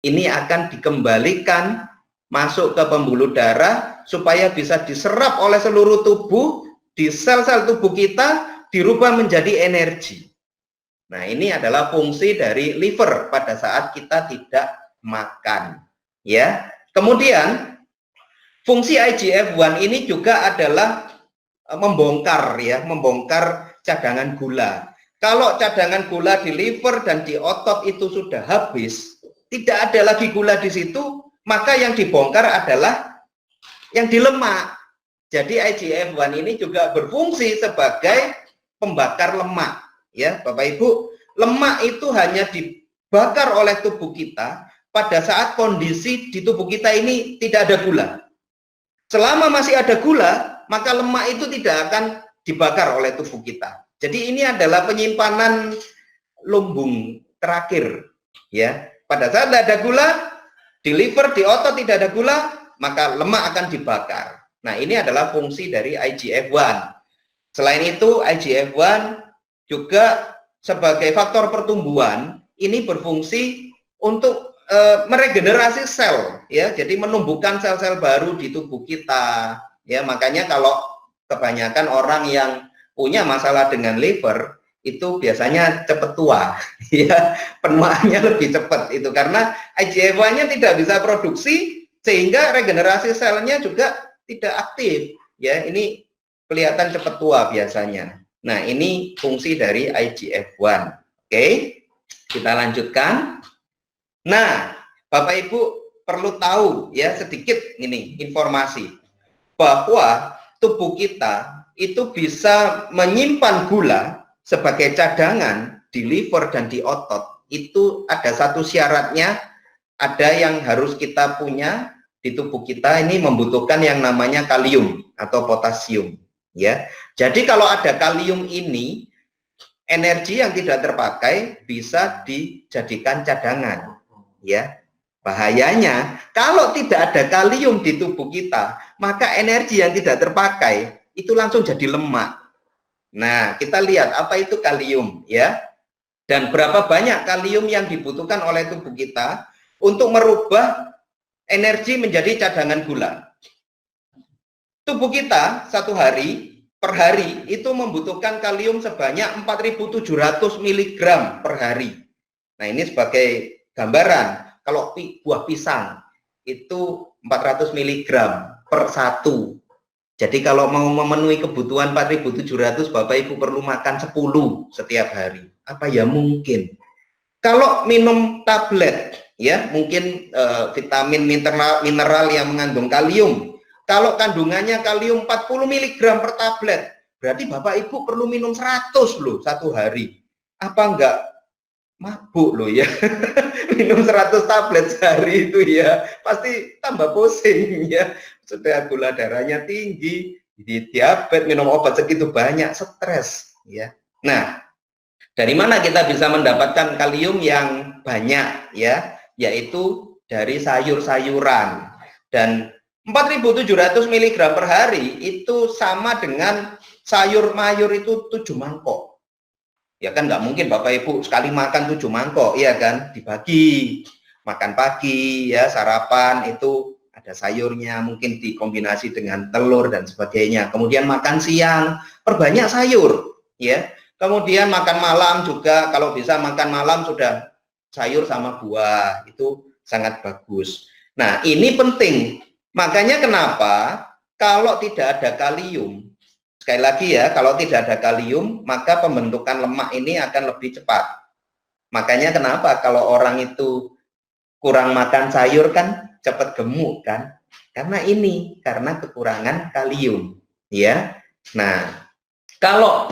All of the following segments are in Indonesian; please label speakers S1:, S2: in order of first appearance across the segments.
S1: ini akan dikembalikan masuk ke pembuluh darah supaya bisa diserap oleh seluruh tubuh, di sel-sel tubuh kita dirubah menjadi energi. Nah, ini adalah fungsi dari liver pada saat kita tidak makan, ya. Kemudian fungsi IGF-1 ini juga adalah membongkar cadangan gula. Kalau cadangan gula di liver dan di otot itu sudah habis, tidak ada lagi gula di situ, maka yang dibongkar adalah yang di lemak. Jadi IGF-1 ini juga berfungsi sebagai pembakar lemak, ya Bapak Ibu. Lemak itu hanya dibakar oleh tubuh kita pada saat kondisi di tubuh kita ini tidak ada gula. Selama masih ada gula, maka lemak itu tidak akan dibakar oleh tubuh kita. Jadi ini adalah penyimpanan lumbung terakhir, ya. Pada saat tidak ada gula, di liver, di otot tidak ada gula, maka lemak akan dibakar. Nah, ini adalah fungsi dari IGF-1. Selain itu, IGF-1 juga sebagai faktor pertumbuhan, ini berfungsi untuk meregenerasi sel, ya. Jadi menumbuhkan sel-sel baru di tubuh kita, ya. Makanya kalau kebanyakan orang yang punya masalah dengan liver itu biasanya cepat tua, ya, penuaannya lebih cepat itu karena IGF-1-nya tidak bisa produksi sehingga regenerasi selnya juga tidak aktif, ya. Ini kelihatan cepat tua biasanya. Nah, ini fungsi dari IGF-1. Oke, kita lanjutkan. Nah, Bapak Ibu perlu tahu ya sedikit ini informasi bahwa tubuh kita itu bisa menyimpan gula sebagai cadangan di liver dan di otot. Itu ada satu syaratnya, ada yang harus kita punya di tubuh kita, ini membutuhkan yang namanya kalium atau potasium, ya. Jadi kalau ada kalium ini, energi yang tidak terpakai bisa dijadikan cadangan, ya. Bahayanya kalau tidak ada kalium di tubuh kita, maka energi yang tidak terpakai itu langsung jadi lemak. Nah, kita lihat apa itu kalium, ya, dan berapa banyak kalium yang dibutuhkan oleh tubuh kita untuk merubah energi menjadi cadangan gula. Tubuh kita satu hari per hari itu membutuhkan kalium sebanyak 4.700 mg per hari. Nah, ini sebagai gambaran, kalau buah pisang itu 400 mg per satu. Jadi kalau mau memenuhi kebutuhan 4.700, Bapak Ibu perlu makan 10 setiap hari. Apa ya mungkin? Kalau minum tablet, ya mungkin vitamin mineral yang mengandung kalium. Kalau kandungannya kalium 40 mg per tablet, berarti Bapak Ibu perlu minum 100 loh satu hari. Apa enggak mabuk loh ya? Minum 100 tablet sehari itu ya, pasti tambah pusing ya. Sudah gula darahnya tinggi, diabetes, minum obat segitu banyak, stres ya. Nah, dari mana kita bisa mendapatkan kalium yang banyak ya? Yaitu dari sayur-sayuran. Dan 4.700 mg per hari itu sama dengan sayur mayur itu 7 mangkok. Ya kan nggak mungkin Bapak Ibu sekali makan 7 mangkok, iya kan? Dibagi. Makan pagi ya, sarapan itu ada sayurnya, mungkin dikombinasi dengan telur dan sebagainya. Kemudian makan siang, perbanyak sayur, ya. Kemudian makan malam juga, kalau bisa makan malam sudah sayur sama buah, itu sangat bagus. Nah, ini penting. Makanya kenapa kalau tidak ada kalium, sekali lagi ya, kalau tidak ada kalium, maka pembentukan lemak ini akan lebih cepat. Makanya kenapa kalau orang itu kurang makan sayur kan cepat gemuk kan? Karena kekurangan kalium, ya. Nah, kalau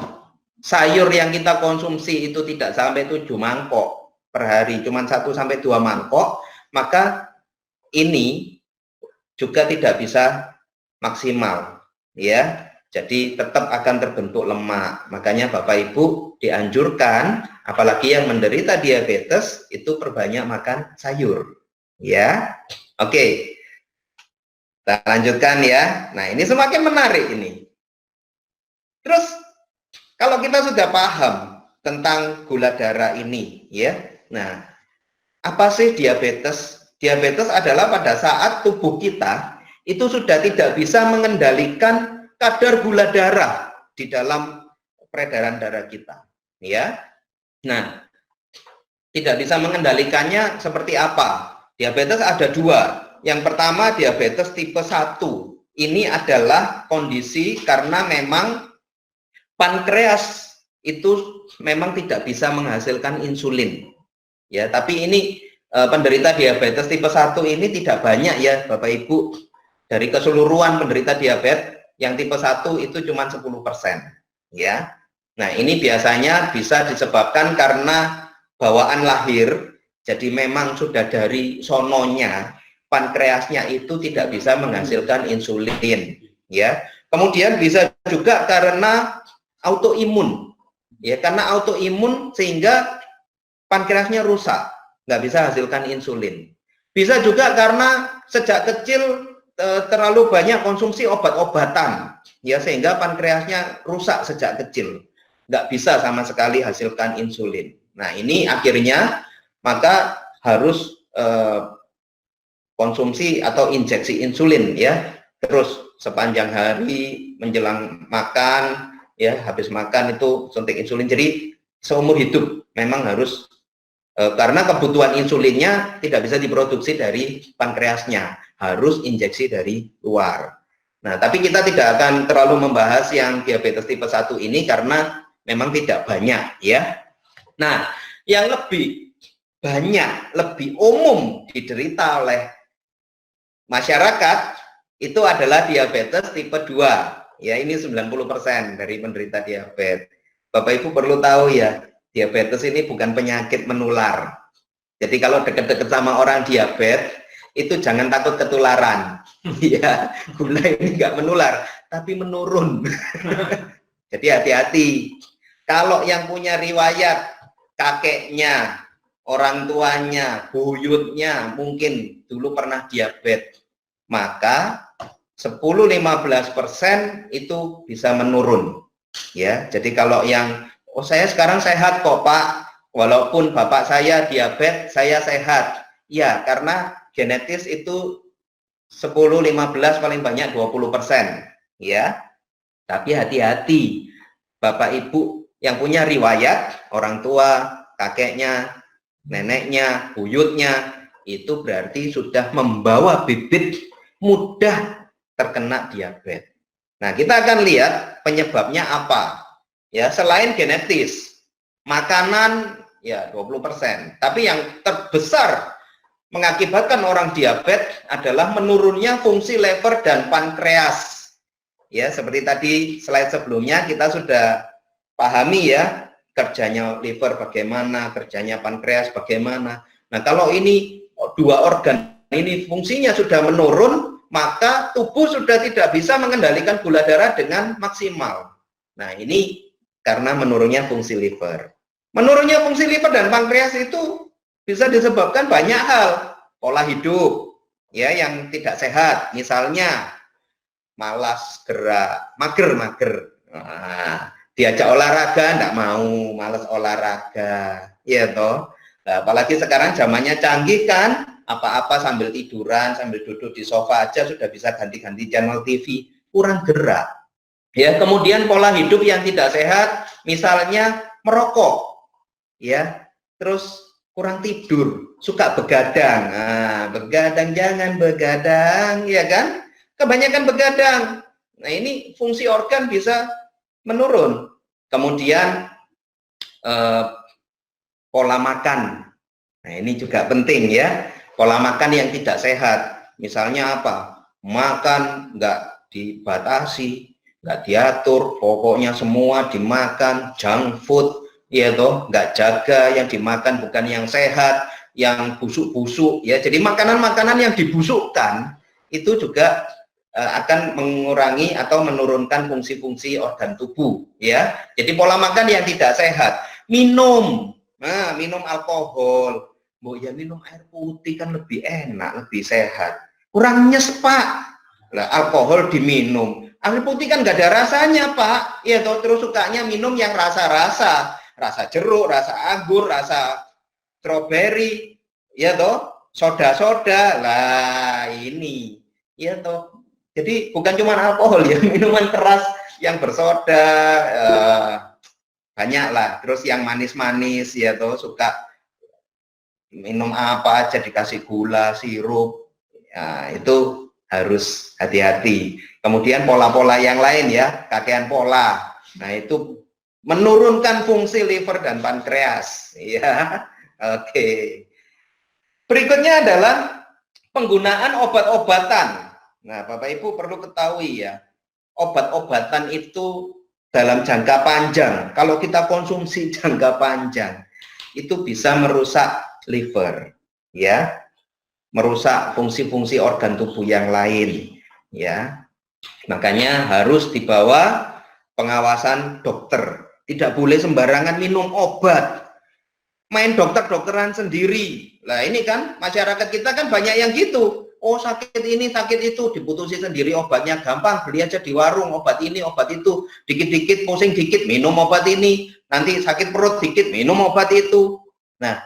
S1: sayur yang kita konsumsi itu tidak sampai 7 mangkok per hari, cuma 1 sampai 2 mangkok, maka ini juga tidak bisa maksimal, ya. Jadi tetap akan terbentuk lemak. Makanya Bapak Ibu dianjurkan, apalagi yang menderita diabetes, itu perbanyak makan sayur, ya. Oke, kita lanjutkan ya. Nah, ini semakin menarik ini. Terus kalau kita sudah paham tentang gula darah ini, ya. Nah, Apa sih diabetes? Diabetes adalah pada saat tubuh kita itu sudah tidak bisa mengendalikan kadar gula darah di dalam peredaran darah kita, ya. Nah, tidak bisa mengendalikannya seperti apa? Diabetes ada dua. Yang pertama diabetes tipe 1. Ini adalah kondisi karena memang pankreas itu memang tidak bisa menghasilkan insulin. Ya, tapi ini penderita diabetes tipe 1 ini tidak banyak ya Bapak Ibu. Dari keseluruhan penderita diabetes yang tipe 1 itu cuma 10%, ya. Nah, ini biasanya bisa disebabkan karena bawaan lahir. Jadi memang sudah dari sononya pankreasnya itu tidak bisa menghasilkan insulin, ya. Kemudian bisa juga karena autoimun. Ya, karena autoimun sehingga pankreasnya rusak, nggak bisa hasilkan insulin. Bisa juga karena sejak kecil terlalu banyak konsumsi obat-obatan, ya, sehingga pankreasnya rusak sejak kecil, nggak bisa sama sekali hasilkan insulin. Nah, ini akhirnya maka harus konsumsi atau injeksi insulin, ya, terus sepanjang hari menjelang makan, ya, habis makan itu suntik insulin. Jadi seumur hidup memang harus karena kebutuhan insulinnya tidak bisa diproduksi dari pankreasnya, harus injeksi dari luar. Nah, tapi kita tidak akan terlalu membahas yang diabetes tipe 1 ini karena memang tidak banyak, ya. Nah, yang lebih banyak, lebih umum diderita oleh masyarakat itu adalah diabetes tipe 2. Ya, ini 90% dari penderita diabetes. Bapak Ibu perlu tahu ya, diabetes ini bukan penyakit menular. Jadi kalau dekat-dekat sama orang diabetes, itu jangan takut ketularan. Ya, gula ini nggak menular, tapi menurun. Jadi hati-hati. Kalau yang punya riwayat kakeknya, orang tuanya, buyutnya mungkin dulu pernah diabetes, maka 10-15% itu bisa menurun. Ya, jadi kalau yang saya sekarang sehat kok Pak, walaupun bapak saya diabetes, saya sehat. Ya, karena genetis itu 10-15 paling banyak 20%, ya. Tapi hati-hati, Bapak Ibu yang punya riwayat, orang tua, kakeknya, neneknya, buyutnya, itu berarti sudah membawa bibit mudah terkena diabetes. Nah, kita akan lihat penyebabnya apa. Ya, selain genetis, makanan ya 20%. Tapi yang terbesar mengakibatkan orang diabetes adalah menurunnya fungsi lever dan pankreas. Ya, seperti tadi slide sebelumnya kita sudah pahami ya, kerjanya liver bagaimana, kerjanya pankreas bagaimana. Nah, kalau ini dua organ ini fungsinya sudah menurun, maka tubuh sudah tidak bisa mengendalikan gula darah dengan maksimal. Nah, ini karena menurunnya fungsi liver. Menurunnya fungsi liver dan pankreas itu bisa disebabkan banyak hal. Pola hidup ya yang tidak sehat, misalnya malas gerak, mager. Nah, diajak olahraga enggak mau, malas olahraga. Ya toh. Nah, apalagi sekarang zamannya canggih kan, apa-apa sambil tiduran, sambil duduk di sofa aja sudah bisa ganti-ganti channel TV, kurang gerak. Ya, kemudian pola hidup yang tidak sehat, misalnya merokok, ya, terus kurang tidur, suka begadang. Nah, begadang jangan begadang, ya kan? Kebanyakan begadang. Nah, ini fungsi organ bisa menurun. Kemudian pola makan. Nah, ini juga penting ya. Pola makan yang tidak sehat. Misalnya apa? Makan nggak dibatasi, nggak diatur, pokoknya semua dimakan, junk food, ya toh, nggak jaga yang dimakan bukan yang sehat, yang busuk-busuk, ya. Jadi makanan-makanan yang dibusukkan itu juga akan mengurangi atau menurunkan fungsi-fungsi organ tubuh, ya. Jadi pola makan yang tidak sehat, minum alkohol, ya minum air putih kan lebih enak, lebih sehat. Kurang nyes Pak, lah alkohol diminum, air putih kan nggak ada rasanya Pak, ya toh, terus sukanya minum yang rasa jeruk, rasa anggur, rasa stroberi, ya toh, soda-soda lah ini, ya toh. Jadi bukan cuma alkohol ya, minuman keras yang bersoda banyak lah. Terus yang manis-manis ya toh, suka minum apa aja dikasih gula, sirup, ya, itu harus hati-hati. Kemudian pola-pola yang lain ya, kakean pola. Nah itu menurunkan fungsi liver dan pankreas. Ya, oke. Berikutnya adalah penggunaan obat-obatan. Nah, Bapak Ibu perlu ketahui ya, obat-obatan itu dalam jangka panjang, kalau kita konsumsi jangka panjang, itu bisa merusak liver, ya, merusak fungsi-fungsi organ tubuh yang lain, ya. Makanya harus di bawah pengawasan dokter. Tidak boleh sembarangan minum obat. Main dokter-dokteran sendiri. Lah ini kan masyarakat kita kan banyak yang gitu. Oh sakit ini, sakit itu, diputusin sendiri obatnya gampang, beli aja di warung obat ini, obat itu, dikit-dikit pusing dikit, minum obat ini, nanti sakit perut dikit, minum obat itu. Nah,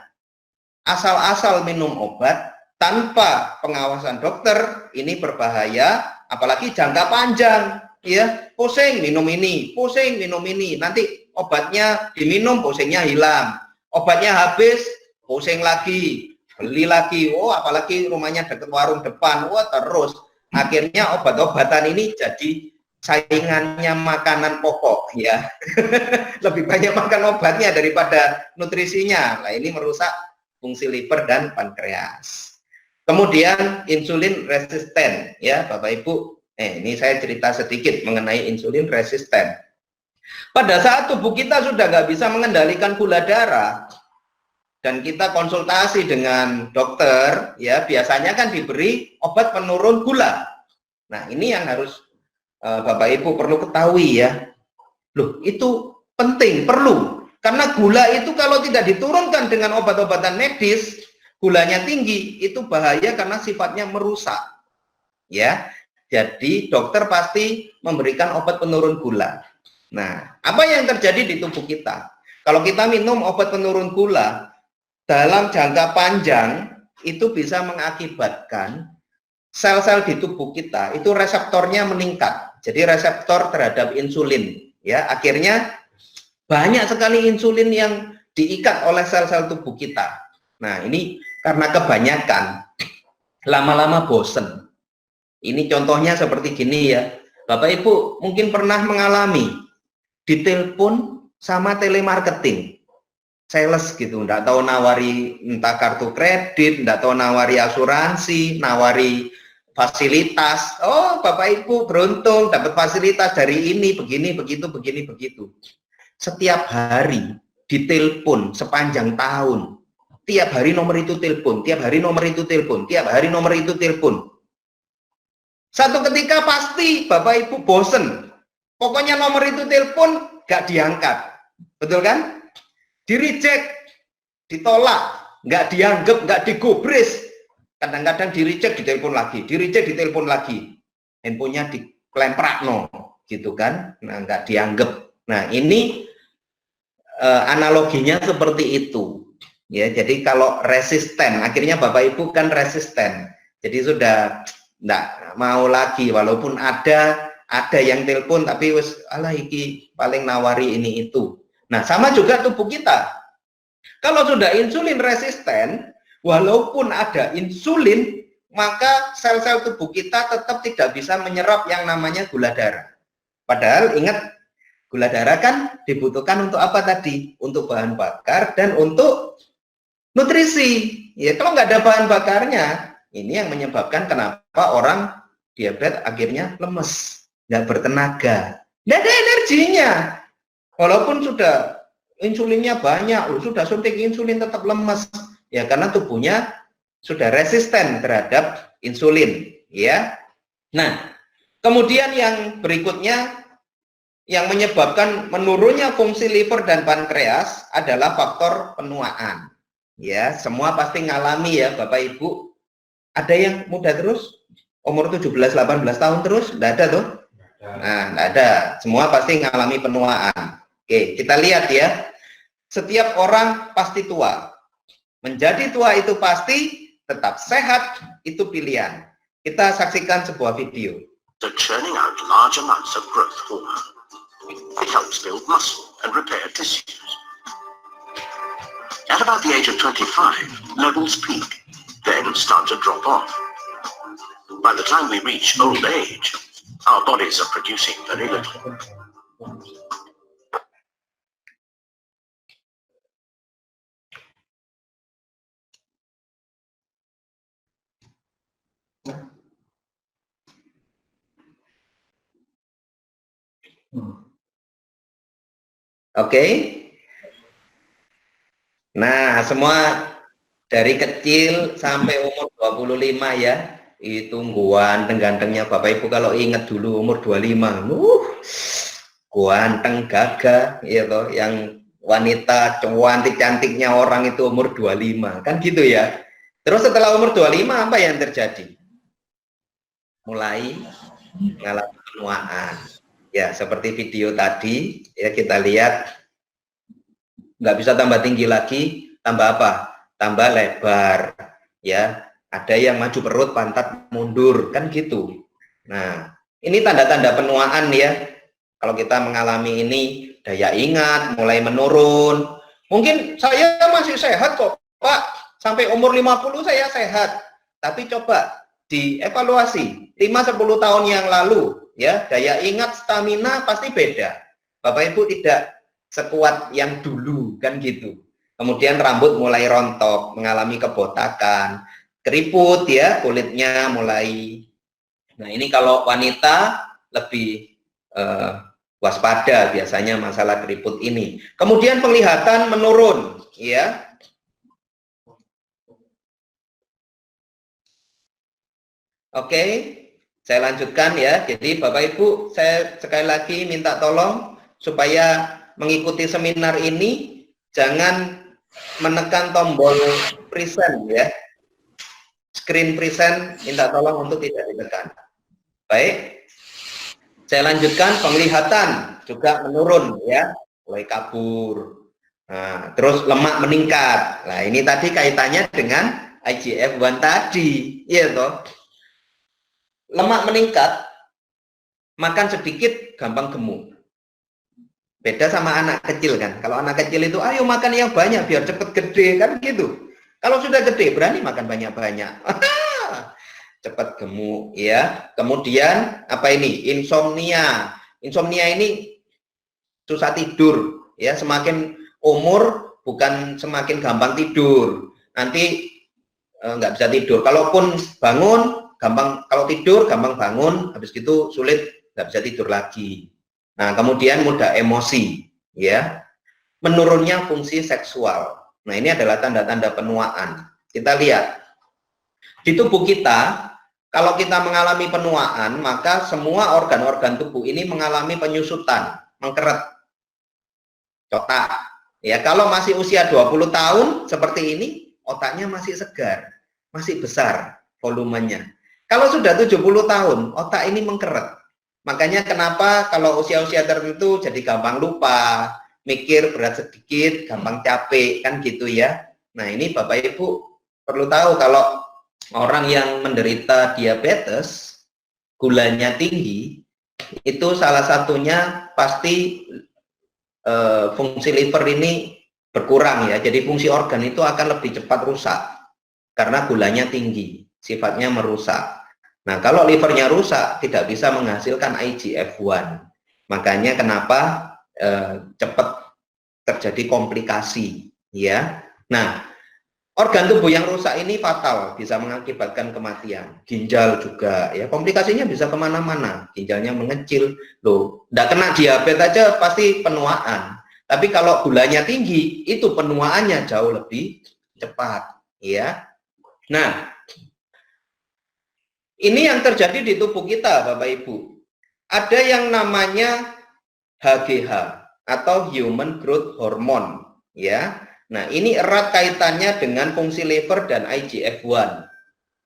S1: asal-asal minum obat tanpa pengawasan dokter ini berbahaya, apalagi jangka panjang. Ya, pusing minum ini, pusing minum ini, nanti obatnya diminum pusingnya hilang. Obatnya habis, pusing lagi, beli lagi. Oh, apalagi rumahnya dekat warung depan. Wah, terus akhirnya obat-obatan ini jadi saingannya makanan pokok ya. Lebih banyak makan obatnya daripada nutrisinya. Nah, ini merusak fungsi liver dan pankreas. Kemudian insulin resisten ya, Bapak Ibu. Ini saya cerita sedikit mengenai insulin resisten. Pada saat tubuh kita sudah nggak bisa mengendalikan gula darah dan kita konsultasi dengan dokter, ya biasanya kan diberi obat penurun gula. Nah ini yang harus Bapak Ibu perlu ketahui ya. Loh itu penting, perlu. Karena gula itu kalau tidak diturunkan dengan obat-obatan medis, gulanya tinggi, itu bahaya karena sifatnya merusak. Ya, jadi dokter pasti memberikan obat penurun gula. Nah, apa yang terjadi di tubuh kita? Kalau kita minum obat penurun gula, dalam jangka panjang, itu bisa mengakibatkan sel-sel di tubuh kita, itu reseptornya meningkat. Jadi reseptor terhadap insulin. Ya, akhirnya banyak sekali insulin yang diikat oleh sel-sel tubuh kita. Nah, ini karena kebanyakan, lama-lama bosen. Ini contohnya seperti gini ya. Bapak Ibu mungkin pernah mengalami ditelepon sama telemarketing, sales gitu, enggak tahu nawari entah kartu kredit, enggak tahu nawari asuransi, nawari fasilitas. Oh, Bapak Ibu beruntung dapat fasilitas dari ini, begini, begitu, begini, begitu. Setiap hari ditelepon sepanjang tahun. Tiap hari nomor itu telepon, tiap hari nomor itu telepon, tiap hari nomor itu telepon. Satu ketika pasti Bapak Ibu bosen. Pokoknya nomor itu telepon gak diangkat. Betul kan? Di-reject, ditolak, nggak dianggap, nggak digubris. Kadang-kadang di-reject, ditelepon lagi, di-reject, ditelepon lagi. Handphonenya diklemprakno, gitu kan? Nah, nggak dianggap. Nah, ini analoginya seperti itu. Ya, jadi kalau resisten, akhirnya Bapak Ibu kan resisten. Jadi sudah nggak mau lagi, walaupun ada yang telepon, tapi wes alah iki paling nawari ini itu. Nah, sama juga tubuh kita. Kalau sudah insulin resisten, walaupun ada insulin, maka sel-sel tubuh kita tetap tidak bisa menyerap yang namanya gula darah. Padahal ingat, gula darah kan dibutuhkan untuk apa tadi? Untuk bahan bakar dan untuk nutrisi. Ya, kalau nggak ada bahan bakarnya, ini yang menyebabkan kenapa orang diabetes akhirnya lemes, nggak bertenaga, nggak ada energinya. Walaupun sudah insulinnya banyak, sudah suntik insulin tetap lemes, ya karena tubuhnya sudah resisten terhadap insulin, ya. Nah, kemudian yang berikutnya yang menyebabkan menurunnya fungsi liver dan pankreas adalah faktor penuaan. Ya, semua pasti ngalami ya Bapak Ibu. Ada yang muda terus, umur 17-18 tahun terus, enggak ada tuh. Nah, enggak ada. Semua pasti ngalami penuaan. Oke, kita lihat ya. Setiap orang pasti tua. Menjadi tua itu pasti, tetap sehat itu pilihan. Kita saksikan sebuah video.
S2: So churning out large amounts of growth hormone. It helps build muscle and repair tissues. At about the age of 25, levels peak, then start to drop off. By the time we reach old age, our bodies are producing very little.
S1: Oke. Nah, semua dari kecil sampai umur 25 ya. Itu ganteng-gantengnya Bapak Ibu kalau ingat dulu umur 25. Ganteng gagah ya toh, yang wanita cantik-cantiknya orang itu umur 25. Kan gitu ya. Terus setelah umur 25 apa yang terjadi? Mulai mengalami penuaan. Ya, seperti video tadi ya, kita lihat nggak bisa tambah tinggi lagi, tambah apa? Tambah lebar ya. Ada yang maju perut, pantat mundur, kan gitu. Nah, ini tanda-tanda penuaan ya. Kalau kita mengalami ini, daya ingat mulai menurun. Mungkin saya masih sehat kok Pak, sampai umur 50 saya sehat. Tapi coba dievaluasi 5-10 tahun yang lalu ya, daya ingat, stamina pasti beda. Bapak Ibu tidak sekuat yang dulu, kan gitu. Kemudian rambut mulai rontok, mengalami kebotakan, keriput ya, kulitnya mulai. Nah, ini kalau wanita lebih waspada biasanya masalah keriput ini. Kemudian penglihatan menurun ya. Oke, saya lanjutkan ya. Jadi Bapak Ibu, saya sekali lagi minta tolong supaya mengikuti seminar ini jangan menekan tombol present ya. Screen present minta tolong untuk tidak ditekan. Baik. Saya lanjutkan, penglihatan juga menurun ya, mulai kabur. Nah, terus lemak meningkat. Nah, ini tadi kaitannya dengan IGF-1 tadi, ya toh. Lemak meningkat, makan sedikit gampang gemuk. Beda sama anak kecil kan. Kalau anak kecil itu ayo makan yang banyak biar cepet gede kan gitu. Kalau sudah gede berani makan banyak-banyak. Cepat gemuk ya. Kemudian apa ini? Insomnia. Insomnia ini susah tidur ya. Semakin umur bukan semakin gampang tidur. Nanti nggak bisa tidur. Kalaupun bangun gampang, kalau tidur gampang bangun, habis itu sulit nggak bisa tidur lagi. Nah, kemudian mudah emosi ya. Menurunnya fungsi seksual. Nah, ini adalah tanda-tanda penuaan. Kita lihat di tubuh kita, kalau kita mengalami penuaan, maka semua organ-organ tubuh ini mengalami penyusutan, mengkeret, otak. Ya, kalau masih usia 20 tahun seperti ini, otaknya masih segar, masih besar volumenya. Kalau sudah 70 tahun, otak ini mengkeret. Makanya kenapa kalau usia-usia tertentu jadi gampang lupa, mikir berat sedikit, gampang capek, kan gitu ya. Nah, ini Bapak Ibu perlu tahu kalau orang yang menderita diabetes, gulanya tinggi, itu salah satunya pasti fungsi liver ini berkurang ya. Jadi fungsi organ itu akan lebih cepat rusak karena gulanya tinggi, sifatnya merusak. Nah, kalau livernya rusak, tidak bisa menghasilkan IGF-1. Makanya kenapa cepat terjadi komplikasi, ya. Nah, organ tubuh yang rusak ini fatal, bisa mengakibatkan kematian. Ginjal juga, ya. Komplikasinya bisa kemana-mana. Ginjalnya mengecil, loh. Nggak kena diabetes aja pasti penuaan. Tapi kalau gulanya tinggi, itu penuaannya jauh lebih cepat, ya. Nah, ini yang terjadi di tubuh kita, Bapak Ibu. Ada yang namanya HGH atau Human Growth Hormone, ya. Nah, ini erat kaitannya dengan fungsi liver dan IGF-1.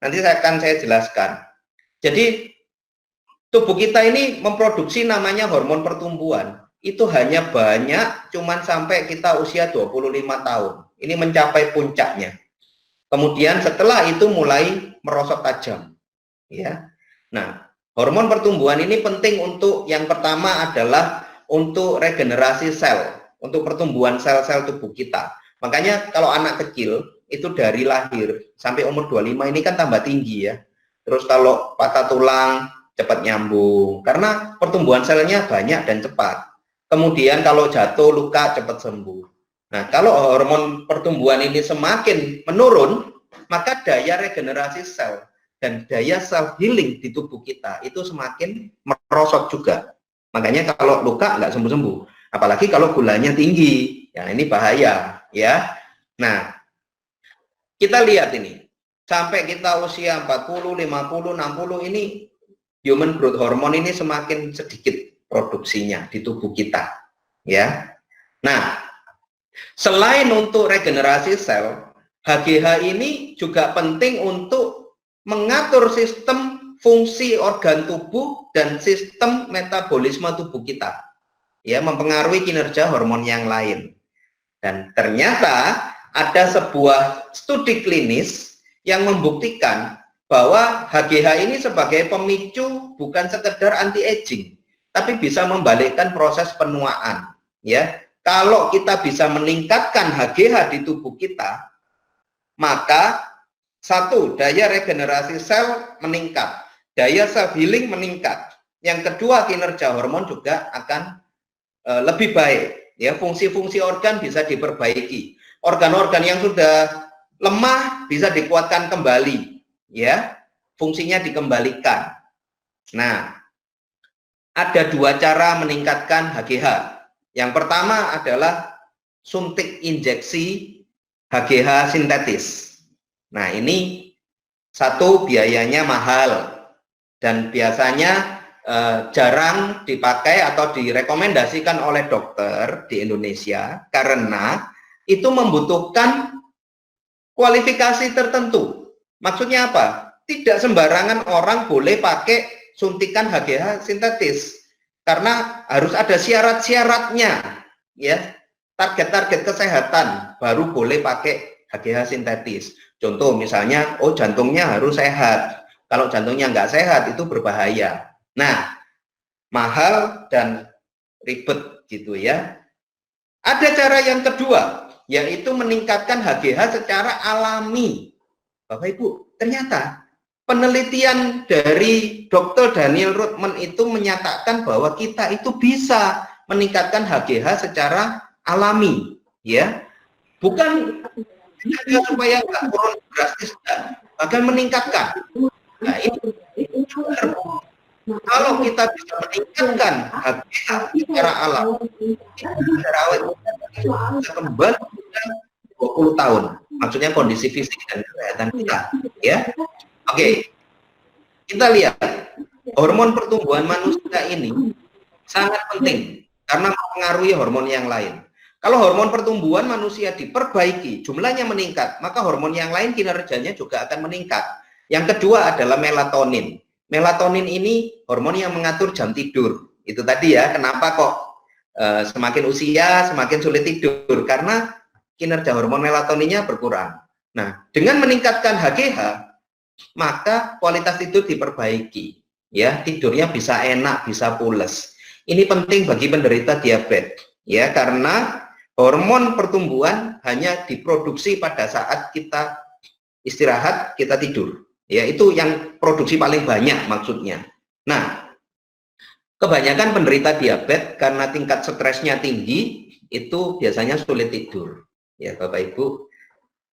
S1: Nanti saya jelaskan. Jadi tubuh kita ini memproduksi namanya hormon pertumbuhan. Itu hanya banyak cuman sampai kita usia 25 tahun. Ini mencapai puncaknya. Kemudian setelah itu mulai merosot tajam, ya. Nah, hormon pertumbuhan ini penting untuk yang pertama adalah untuk regenerasi sel, untuk pertumbuhan sel-sel tubuh kita. Makanya kalau anak kecil itu dari lahir sampai umur 25 ini kan tambah tinggi ya. Terus kalau patah tulang cepat nyambung karena pertumbuhan selnya banyak dan cepat. Kemudian kalau jatuh luka cepat sembuh. Nah, kalau hormon pertumbuhan ini semakin menurun, maka daya regenerasi sel dan daya self healing di tubuh kita itu semakin merosot juga. Makanya kalau luka nggak sembuh-sembuh. Apalagi kalau gulanya tinggi, ya ini bahaya, ya. Nah, kita lihat ini, sampai kita usia 40, 50, 60 ini human growth hormone ini semakin sedikit produksinya di tubuh kita, ya. Nah, selain untuk regenerasi sel, HGH ini juga penting untuk mengatur sistem fungsi organ tubuh dan sistem metabolisme tubuh kita, ya, mempengaruhi kinerja hormon yang lain. Dan ternyata ada sebuah studi klinis yang membuktikan bahwa HGH ini sebagai pemicu bukan sekedar anti-aging, tapi bisa membalikkan proses penuaan, ya. Kalau kita bisa meningkatkan HGH di tubuh kita, maka satu, daya regenerasi sel meningkat, daya self healing meningkat. Yang kedua, kinerja hormon juga akan lebih baik, ya. Fungsi-fungsi organ bisa diperbaiki. Organ-organ yang sudah lemah bisa dikuatkan kembali, ya. Fungsinya dikembalikan. Nah, ada dua cara meningkatkan HGH. Yang pertama adalah suntik injeksi HGH sintetis. Nah, ini satu, biayanya mahal dan biasanya jarang dipakai atau direkomendasikan oleh dokter di Indonesia karena itu membutuhkan kualifikasi tertentu. Maksudnya apa? Tidak sembarangan orang boleh pakai suntikan HGH sintetis karena harus ada syarat-syaratnya, ya. Target-target kesehatan baru boleh pakai HGH sintetis. Contoh misalnya, oh jantungnya harus sehat. Kalau jantungnya nggak sehat itu berbahaya. Nah, mahal dan ribet gitu ya. Ada cara yang kedua, yaitu meningkatkan HGH secara alami. Bapak Ibu, ternyata penelitian dari Dr. Daniel Ruthman itu menyatakan bahwa kita itu bisa meningkatkan HGH secara alami, ya. Bukan supaya nggak turun drastis, bahkan meningkatkan. Nah, ini kalau kita bisa meningkatkan HGH secara alami, secara awet bisa kembali 20 tahun. Maksudnya kondisi fisik dan kesehatan kita, ya. Oke, kita lihat hormon pertumbuhan manusia ini sangat penting karena mempengaruhi hormon yang lain. Kalau hormon pertumbuhan manusia diperbaiki, jumlahnya meningkat, maka hormon yang lain kinerjanya juga akan meningkat. Yang kedua adalah melatonin. Melatonin ini hormon yang mengatur jam tidur. Itu tadi ya, kenapa kok semakin usia semakin sulit tidur, karena kinerja hormon melatoninnya berkurang. Nah, dengan meningkatkan HGH, maka kualitas tidur diperbaiki, ya, tidurnya bisa enak, bisa pules. Ini penting bagi penderita diabetes, ya, karena hormon pertumbuhan hanya diproduksi pada saat kita istirahat, kita tidur, ya, itu yang produksi paling banyak maksudnya. Nah, kebanyakan penderita diabetes karena tingkat stresnya tinggi itu biasanya sulit tidur, ya Bapak Ibu.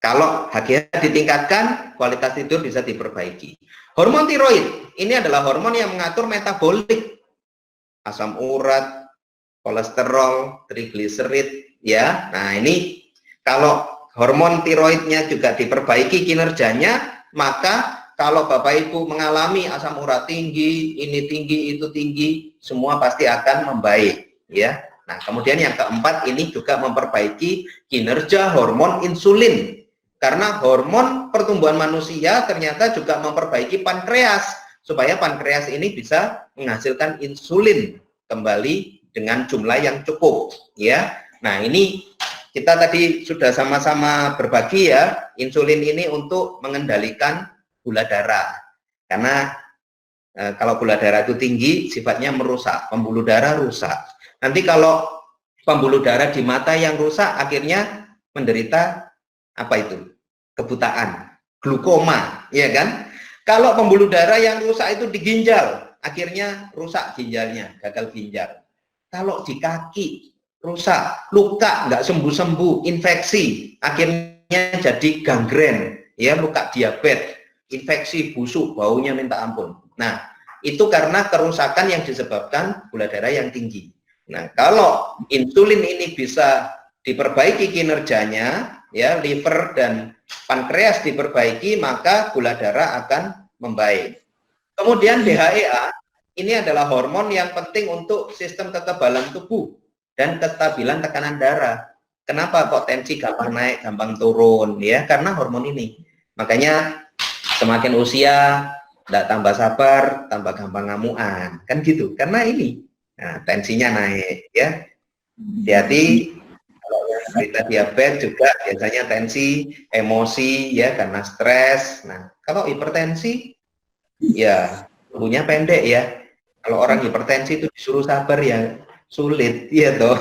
S1: Kalau HGH ditingkatkan, kualitas tidur bisa diperbaiki. Hormon tiroid, ini adalah hormon yang mengatur metabolik, asam urat, kolesterol, trigliserid, ya. Nah, ini kalau hormon tiroidnya juga diperbaiki kinerjanya, maka kalau Bapak Ibu mengalami asam urat tinggi, ini tinggi, itu tinggi, semua pasti akan membaik, ya. Nah, kemudian yang keempat, ini juga memperbaiki kinerja hormon insulin. Karena hormon pertumbuhan manusia ternyata juga memperbaiki pankreas, supaya pankreas ini bisa menghasilkan insulin kembali dengan jumlah yang cukup, ya. Nah, ini kita tadi sudah sama-sama berbagi ya, insulin ini untuk mengendalikan gula darah. Karena kalau gula darah itu tinggi, sifatnya merusak, pembuluh darah rusak. Nanti kalau pembuluh darah di mata yang rusak, akhirnya menderita apa itu? Kebutaan, glukoma, ya kan? Kalau pembuluh darah yang rusak itu di ginjal, akhirnya rusak ginjalnya, gagal ginjal. Kalau di kaki rusak, luka, nggak sembuh-sembuh, infeksi, akhirnya jadi gangren, ya luka diabetes, infeksi, busuk, baunya minta ampun. Nah, itu karena kerusakan yang disebabkan gula darah yang tinggi. Nah, kalau insulin ini bisa diperbaiki kinerjanya, ya liver dan pankreas diperbaiki, maka gula darah akan membaik. Kemudian DHEA ini adalah hormon yang penting untuk sistem kekebalan tubuh dan kestabilan tekanan darah. Kenapa kok tensi gampang naik, gampang turun? Ya, karena hormon ini. Makanya semakin usia, tidak tambah sabar, tambah gampang ngamuan. Kan gitu, karena ini. Nah, tensinya naik. Ya, hati-hati. Kalau yang cerita diabetes juga biasanya tensi, emosi, ya karena stres. Nah, kalau hipertensi, ya tubuhnya pendek ya. Kalau orang hipertensi itu disuruh sabar ya sulit, ya toh,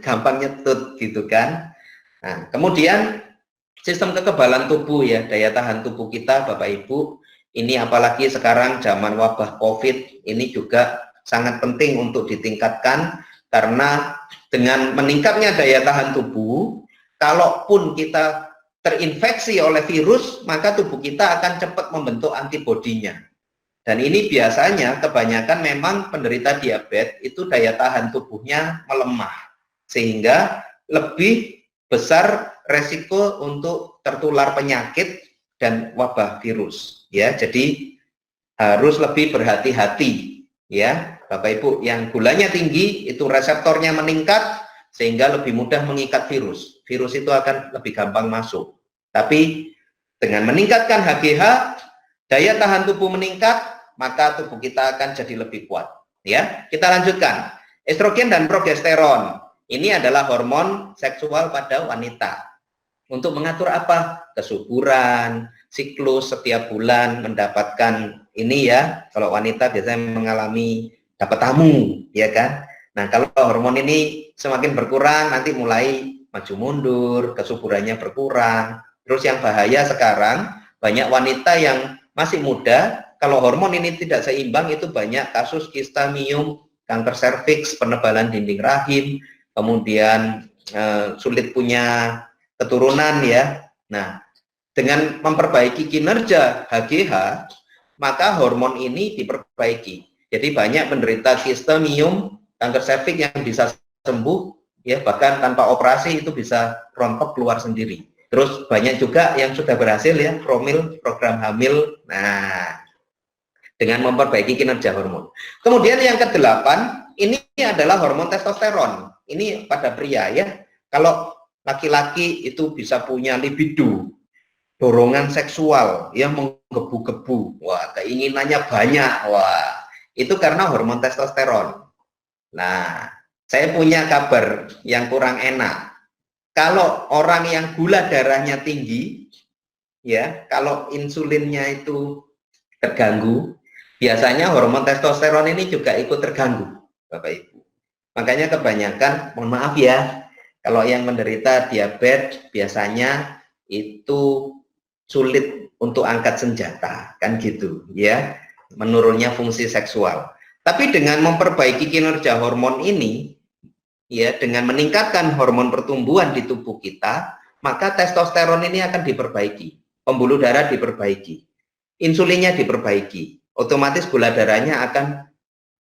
S1: gampang nyetut gitu kan. Nah, kemudian sistem kekebalan tubuh ya, daya tahan tubuh kita Bapak Ibu, ini apalagi sekarang zaman wabah COVID, ini juga sangat penting untuk ditingkatkan karena dengan meningkatnya daya tahan tubuh, kalaupun kita terinfeksi oleh virus, maka tubuh kita akan cepat membentuk antibodinya. Dan ini biasanya kebanyakan memang penderita diabetes itu daya tahan tubuhnya melemah, sehingga lebih besar resiko untuk tertular penyakit dan wabah virus. Ya, jadi harus lebih berhati-hati. Ya, Bapak Ibu, yang gulanya tinggi itu reseptornya meningkat sehingga lebih mudah mengikat virus. Virus itu akan lebih gampang masuk. Tapi dengan meningkatkan HGH, daya tahan tubuh meningkat, maka tubuh kita akan jadi lebih kuat. Ya, kita lanjutkan. Estrogen dan progesteron. Ini adalah hormon seksual pada wanita. Untuk mengatur apa? Kesuburan, siklus setiap bulan mendapatkan ini ya. Kalau wanita biasanya mengalami dapat tamu, ya kan? Nah, kalau hormon ini semakin berkurang, nanti mulai maju mundur, kesuburannya berkurang. Terus yang bahaya sekarang, banyak wanita yang masih muda, kalau hormon ini tidak seimbang, itu banyak kasus kista miom, kanker serviks, penebalan dinding rahim, kemudian sulit punya keturunan ya. Nah, dengan memperbaiki kinerja HGH, maka hormon ini diperbaiki. Jadi banyak penderita kista miom, kanker serviks yang bisa sembuh, ya bahkan tanpa operasi itu bisa rontok keluar sendiri. Terus banyak juga yang sudah berhasil ya, promil, program hamil. Nah, dengan memperbaiki kinerja hormon. Kemudian yang ke-8, ini adalah hormon testosteron. Ini pada pria ya. Kalau laki-laki itu bisa punya libido, dorongan seksual yang menggebu-gebu. Wah, keinginannya banyak. Wah, itu karena hormon testosteron. Nah, saya punya kabar yang kurang enak. Kalau orang yang gula darahnya tinggi, ya, kalau insulinnya itu terganggu, biasanya hormon testosteron ini juga ikut terganggu, Bapak Ibu. Makanya kebanyakan, mohon maaf ya, kalau yang menderita diabetes biasanya itu sulit untuk angkat senjata, kan gitu, ya, menurunnya fungsi seksual. Tapi dengan memperbaiki kinerja hormon ini, ya, dengan meningkatkan hormon pertumbuhan di tubuh kita, maka testosteron ini akan diperbaiki, pembuluh darah diperbaiki, insulinnya diperbaiki, otomatis gula darahnya akan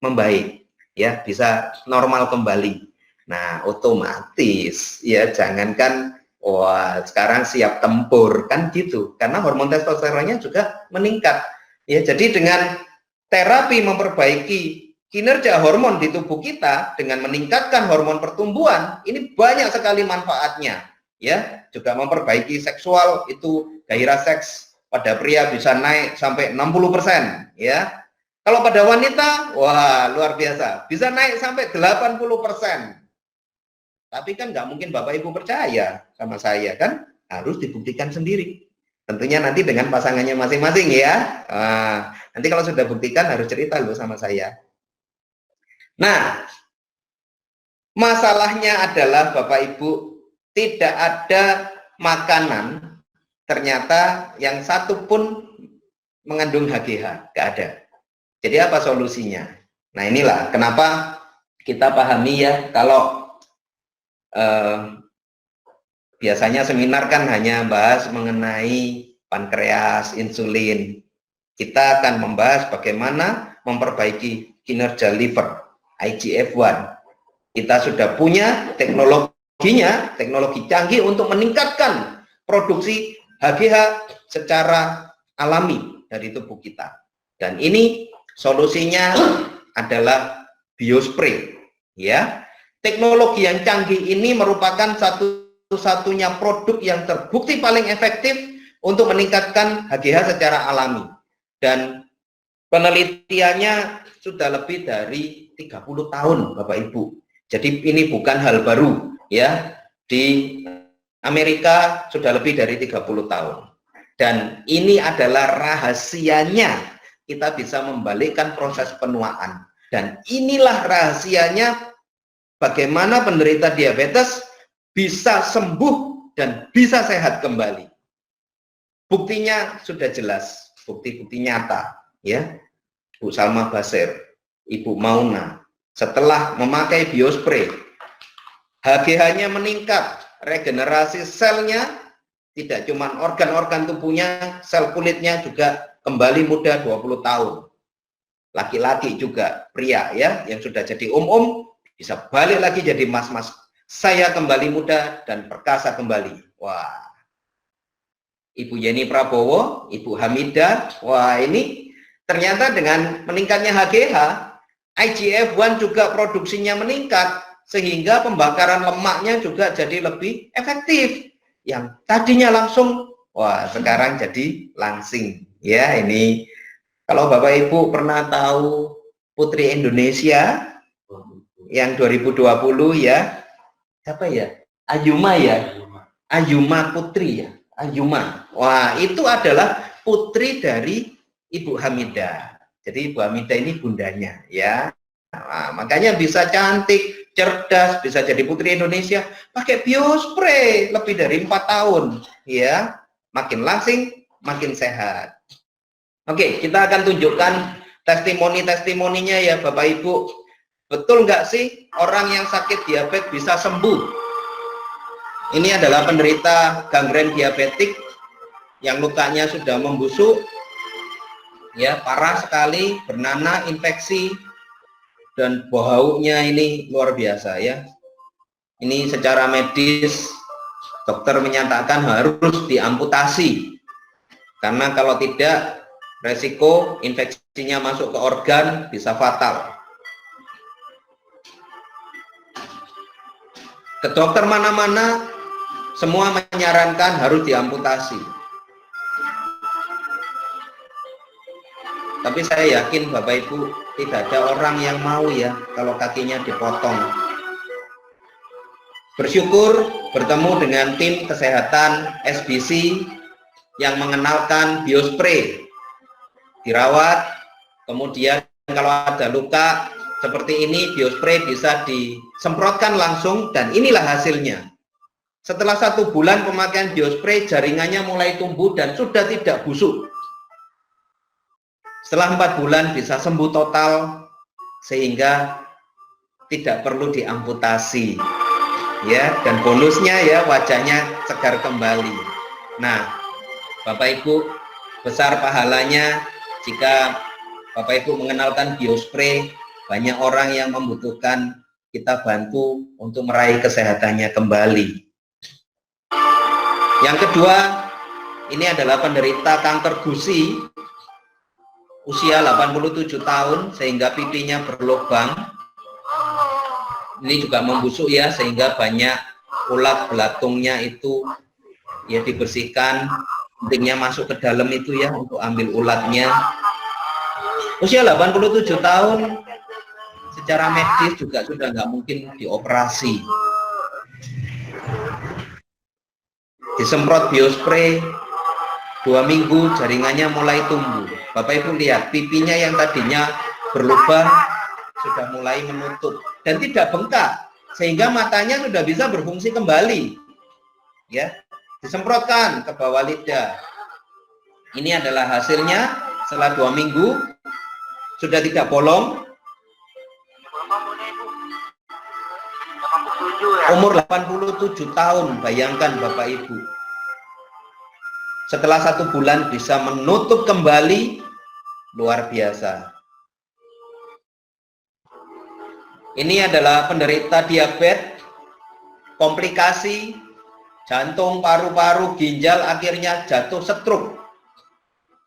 S1: membaik, ya bisa normal kembali. Nah, otomatis ya jangankan wah sekarang siap tempur kan gitu, karena hormon testosteronnya juga meningkat. Ya, jadi dengan terapi memperbaiki kinerja hormon di tubuh kita dengan meningkatkan hormon pertumbuhan, ini banyak sekali manfaatnya. Ya, juga memperbaiki seksual, itu gairah seks pada pria bisa naik sampai 60%, ya. Kalau pada wanita, wah luar biasa, bisa naik sampai 80%. Tapi kan nggak mungkin Bapak Ibu percaya sama saya kan, harus dibuktikan sendiri. Tentunya nanti dengan pasangannya masing-masing ya. Nah, nanti kalau sudah buktikan harus cerita loh sama saya. Nah, masalahnya adalah Bapak Ibu, tidak ada makanan ternyata yang satu pun mengandung HGH, nggak ada. Jadi apa solusinya? Nah inilah kenapa kita pahami ya, kalau biasanya seminar kan hanya bahas mengenai pankreas, insulin. Kita akan membahas bagaimana memperbaiki kinerja liver, IGF-1. Kita sudah punya teknologinya, teknologi canggih untuk meningkatkan produksi HGH secara alami dari tubuh kita. Dan ini solusinya adalah biospray, ya. Teknologi yang canggih ini merupakan satu-satunya produk yang terbukti paling efektif untuk meningkatkan HGH secara alami. Dan penelitiannya sudah lebih dari 30 tahun, Bapak Ibu. Jadi ini bukan hal baru, ya. Di Amerika sudah lebih dari 30 tahun. Dan ini adalah rahasianya kita bisa membalikkan proses penuaan. Dan inilah rahasianya bagaimana penderita diabetes bisa sembuh dan bisa sehat kembali. Buktinya sudah jelas, bukti-bukti nyata, ya. Bu Salma Basir, Ibu Mauna, setelah memakai biospray, HGH-nya meningkat, regenerasi selnya, tidak cuma organ-organ tubuhnya, sel kulitnya juga kembali muda 20 tahun. Laki-laki juga, pria ya, yang sudah jadi om-om, bisa balik lagi jadi mas-mas. Saya kembali muda dan perkasa kembali. Wah. Ibu Yeni Prabowo, Ibu Hamidah, wah ini ternyata dengan meningkatnya HGH, IGF-1 juga produksinya meningkat, sehingga pembakaran lemaknya juga jadi lebih efektif. Yang tadinya langsung, wah sekarang jadi langsing. Ya ini, kalau Bapak Ibu pernah tahu Putri Indonesia yang 2020 ya, siapa ya? Ayuma ya? Ayuma Putri ya? Ayuma. Wah itu adalah putri dari Ibu Hamidah. Jadi Ibu Hamidah ini bundanya ya. Nah, makanya bisa cantik, cerdas, bisa jadi Putri Indonesia pakai biospray lebih dari 4 tahun ya, makin langsing makin sehat. Oke, kita akan tunjukkan testimoni-testimoninya ya Bapak Ibu. Betul nggak sih orang yang sakit diabetes bisa sembuh? Ini adalah penderita gangren diabetik yang lukanya sudah membusuk ya, parah sekali, bernanah, infeksi, dan baunya ini luar biasa ya. Ini secara medis dokter menyatakan harus diamputasi karena kalau tidak resiko infeksinya masuk ke organ bisa fatal. Ke dokter mana-mana semua menyarankan harus diamputasi. Tapi saya yakin Bapak Ibu tidak ada orang yang mau ya kalau kakinya dipotong. Bersyukur bertemu dengan tim kesehatan SBC yang mengenalkan biospray. Dirawat, kemudian kalau ada luka seperti ini biospray bisa disemprotkan langsung dan inilah hasilnya. Setelah 1 bulan pemakaian biospray jaringannya mulai tumbuh dan sudah tidak busuk. Setelah 4 bulan bisa sembuh total sehingga tidak perlu diamputasi ya, dan bonusnya ya wajahnya segar kembali. Nah Bapak Ibu, besar pahalanya jika Bapak Ibu mengenalkan biospray. Banyak orang yang membutuhkan kita bantu untuk meraih kesehatannya kembali. Yang kedua, ini adalah penderita kanker gusi usia 87 tahun sehingga pipinya berlubang. Ini juga membusuk ya, sehingga banyak ulat belatungnya itu ya dibersihkan, pentingnya masuk ke dalam itu ya untuk ambil ulatnya. Usia 87 tahun secara medis juga sudah nggak mungkin dioperasi. disemprot biospray 2 minggu jaringannya mulai tumbuh. Bapak Ibu lihat pipinya yang tadinya berlubang sudah mulai menutup dan tidak bengkak sehingga matanya sudah bisa berfungsi kembali. Ya, disemprotkan ke bawah lidah. Ini adalah hasilnya setelah 2 minggu sudah tidak bolong. Umur 87 tahun, bayangkan Bapak Ibu. Setelah 1 bulan bisa menutup kembali, luar biasa. Ini adalah penderita diabetes, komplikasi, jantung, paru-paru, ginjal, akhirnya jatuh stroke.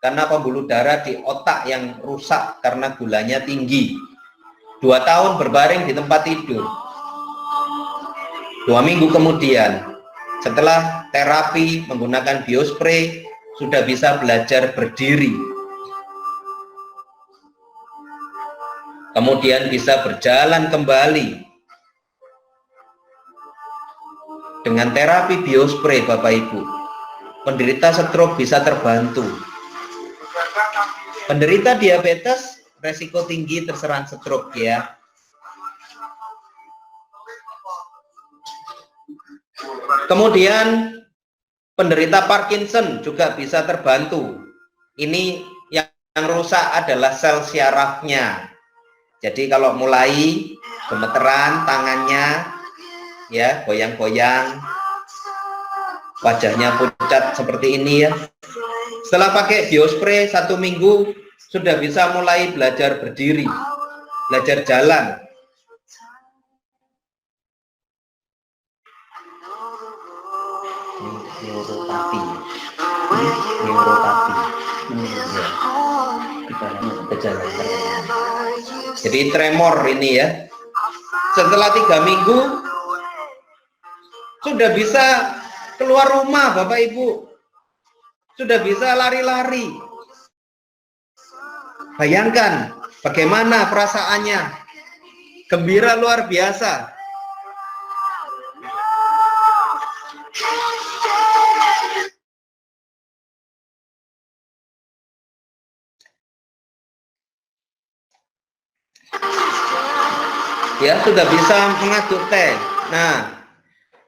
S1: Karena pembuluh darah di otak yang rusak karena gulanya tinggi. 2 tahun berbaring di tempat tidur. 2 minggu kemudian, setelah terapi menggunakan biospray, sudah bisa belajar berdiri. Kemudian bisa berjalan kembali. Dengan terapi biospray, Bapak Ibu, penderita stroke bisa terbantu. Penderita diabetes resiko tinggi terserang stroke ya. Kemudian penderita Parkinson juga bisa terbantu. Ini yang rusak adalah sel syarafnya. Jadi kalau mulai gemeteran tangannya, ya goyang-goyang, wajahnya pucat seperti ini ya. Setelah pakai biospray 1 minggu sudah bisa mulai belajar berdiri, belajar jalan. Neuropati. Jadi tremor ini ya. Setelah 3 minggu sudah bisa keluar rumah, Bapak Ibu. Sudah bisa lari-lari. Bayangkan bagaimana perasaannya. Gembira luar biasa. Ya, sudah bisa mengaduk teh. Nah,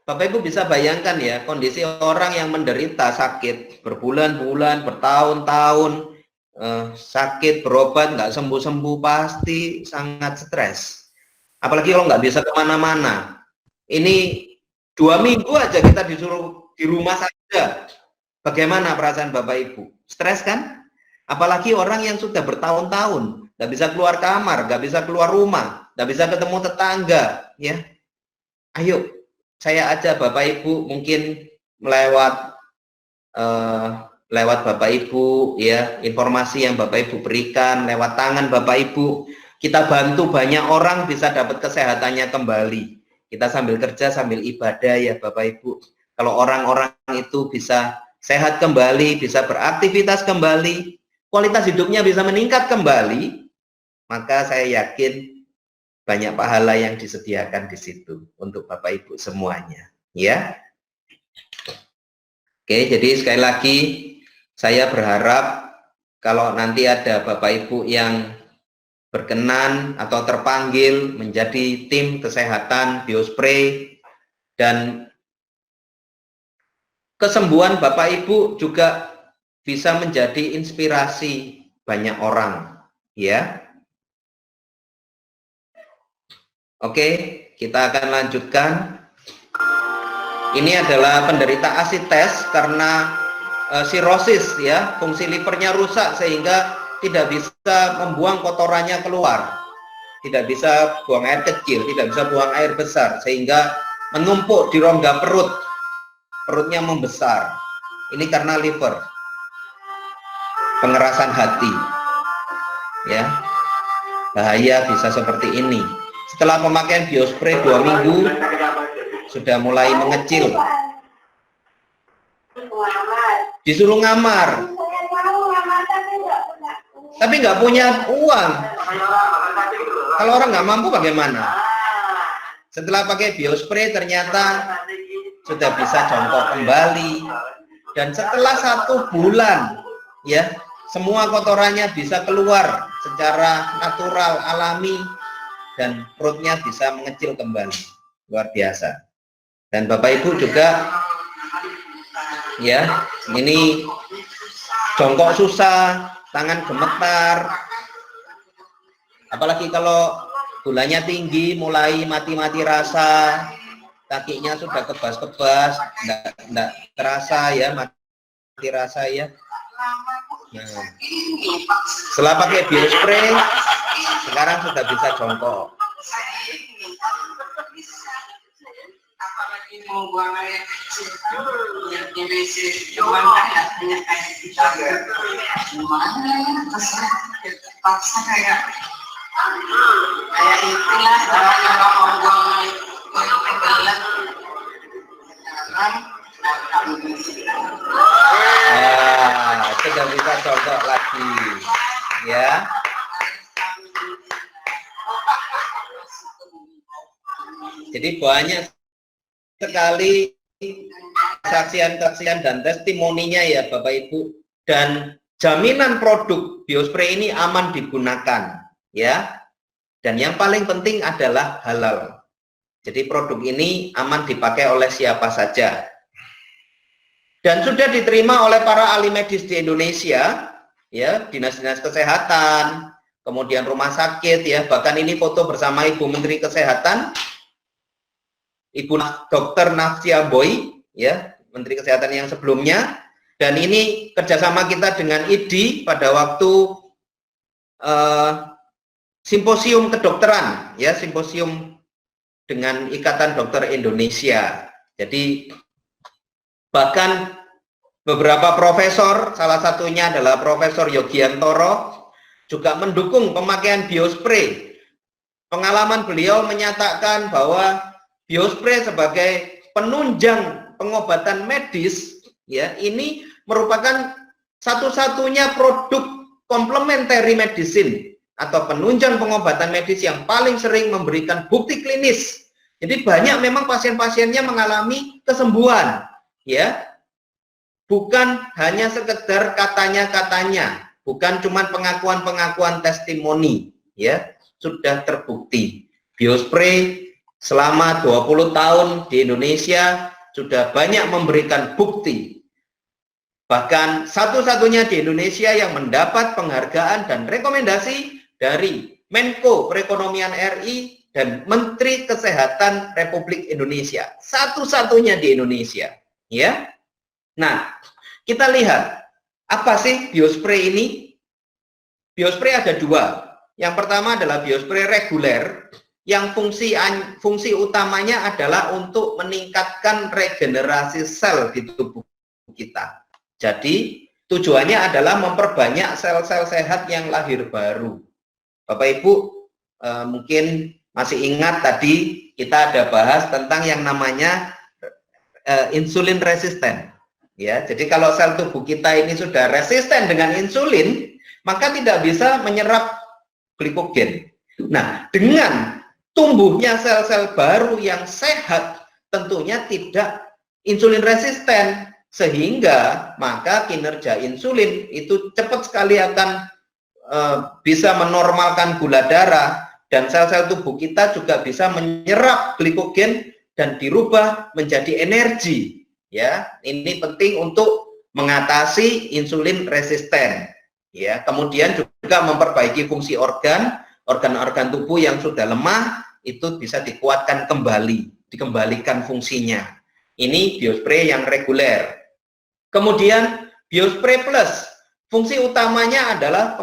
S1: Bapak Ibu bisa bayangkan ya, kondisi orang yang menderita sakit berbulan-bulan, bertahun-tahun, sakit, berobat, nggak sembuh-sembuh, pasti sangat stres. Apalagi kalau nggak bisa kemana-mana. Ini 2 minggu aja kita disuruh di rumah saja. Bagaimana perasaan Bapak Ibu? Stres kan? Apalagi orang yang sudah bertahun-tahun, nggak bisa keluar kamar, nggak bisa keluar rumah, nggak bisa ketemu tetangga, ya. Ayo, saya ajak Bapak Ibu mungkin lewat Bapak Ibu ya, informasi yang Bapak Ibu berikan lewat tangan Bapak Ibu, kita bantu banyak orang bisa dapat kesehatannya kembali. Kita sambil kerja sambil ibadah ya Bapak Ibu. Kalau orang-orang itu bisa sehat kembali, bisa beraktivitas kembali, kualitas hidupnya bisa meningkat kembali, maka saya yakin banyak pahala yang disediakan di situ untuk Bapak Ibu semuanya, ya. Oke, jadi sekali lagi saya berharap kalau nanti ada Bapak Ibu yang berkenan atau terpanggil menjadi tim kesehatan biospray, dan kesembuhan Bapak Ibu juga bisa menjadi inspirasi banyak orang, ya. Oke, kita akan lanjutkan. Ini adalah penderita asites karena sirosis ya, fungsi livernya rusak sehingga tidak bisa membuang kotorannya keluar. Tidak bisa buang air kecil, tidak bisa buang air besar sehingga menumpuk di rongga perut. Perutnya membesar. Ini karena liver. Pengerasan hati. Ya. Bahaya bisa seperti ini. Setelah pemakaian biospray 2 minggu sudah mulai mengecil. Disuruh ngamar. Tapi nggak punya uang. Kalau orang nggak mampu bagaimana? Setelah pakai biospray ternyata sudah bisa jongkok kembali, dan setelah 1 bulan ya semua kotorannya bisa keluar secara natural alami dan perutnya bisa mengecil kembali. Luar biasa. Dan Bapak Ibu juga ya, ini jongkok susah, tangan gemetar, apalagi kalau gulanya tinggi, mulai mati-mati rasa, kakinya sudah kebas-kebas, enggak terasa ya, mati rasa ya. Nah, setelah pakai biospray, sekarang sudah bisa jongkok.
S3: Apalagi mau buang air kecil yang di WC gimana ya, hanya kayak kita gimana ya, terpaksa kayak itulah orang mau buang air kebelet
S1: sudah bisa jongkok lagi ya. Jadi banyak sekali kesaksian-kesaksian dan testimoninya ya Bapak Ibu, dan jaminan produk biospray ini aman digunakan ya, dan yang paling penting adalah halal. Jadi produk ini aman dipakai oleh siapa saja dan sudah diterima oleh para ahli medis di Indonesia ya, dinas-dinas kesehatan, kemudian rumah sakit ya, bahkan ini foto bersama Ibu Menteri Kesehatan, Ibu Dr. Nafsia Boy, ya, Menteri Kesehatan yang sebelumnya, dan ini kerjasama kita dengan IDI pada waktu simposium kedokteran, ya, simposium dengan Ikatan Dokter Indonesia. Jadi bahkan beberapa profesor, salah satunya adalah Profesor Yogiantoro, juga mendukung pemakaian biospray. Pengalaman beliau menyatakan bahwa biospray sebagai penunjang pengobatan medis ya, ini merupakan satu-satunya produk complementary medicine atau penunjang pengobatan medis yang paling sering memberikan bukti klinis. Jadi banyak memang pasien-pasiennya mengalami kesembuhan ya, bukan hanya sekedar katanya-katanya, bukan cuma pengakuan-pengakuan testimoni ya, sudah terbukti. Biospray selama 20 tahun di Indonesia sudah banyak memberikan bukti. Bahkan satu-satunya di Indonesia yang mendapat penghargaan dan rekomendasi dari Menko Perekonomian RI dan Menteri Kesehatan Republik Indonesia. Satu-satunya di Indonesia, ya. Nah, kita lihat apa sih biospray ini? Biospray ada 2. Yang pertama adalah biospray reguler, yang fungsi utamanya adalah untuk meningkatkan regenerasi sel di tubuh kita. Jadi tujuannya adalah memperbanyak sel-sel sehat yang lahir baru. Bapak Ibu mungkin masih ingat tadi kita ada bahas tentang yang namanya insulin resisten. Ya, jadi kalau sel tubuh kita ini sudah resisten dengan insulin, maka tidak bisa menyerap glikogen. Nah, dengan tumbuhnya sel-sel baru yang sehat, tentunya tidak insulin resisten, sehingga maka kinerja insulin itu cepat sekali akan bisa menormalkan gula darah, dan sel-sel tubuh kita juga bisa menyerap glikogen dan dirubah menjadi energi. Ya, ini penting untuk mengatasi insulin resisten. Ya, kemudian juga memperbaiki fungsi organ-organ tubuh yang sudah lemah itu bisa dikuatkan kembali, dikembalikan fungsinya. Ini biospray yang reguler. Kemudian biospray plus, fungsi utamanya adalah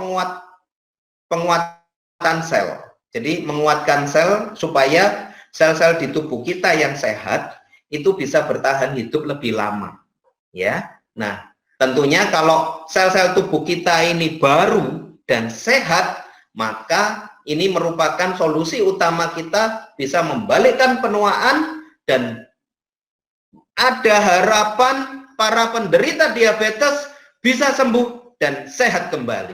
S1: penguatan sel. Jadi menguatkan sel supaya sel-sel di tubuh kita yang sehat itu bisa bertahan hidup lebih lama. Ya. Nah, tentunya kalau sel-sel tubuh kita ini baru dan sehat, maka ini merupakan solusi utama kita bisa membalikkan penuaan dan ada harapan para penderita diabetes bisa sembuh dan sehat kembali.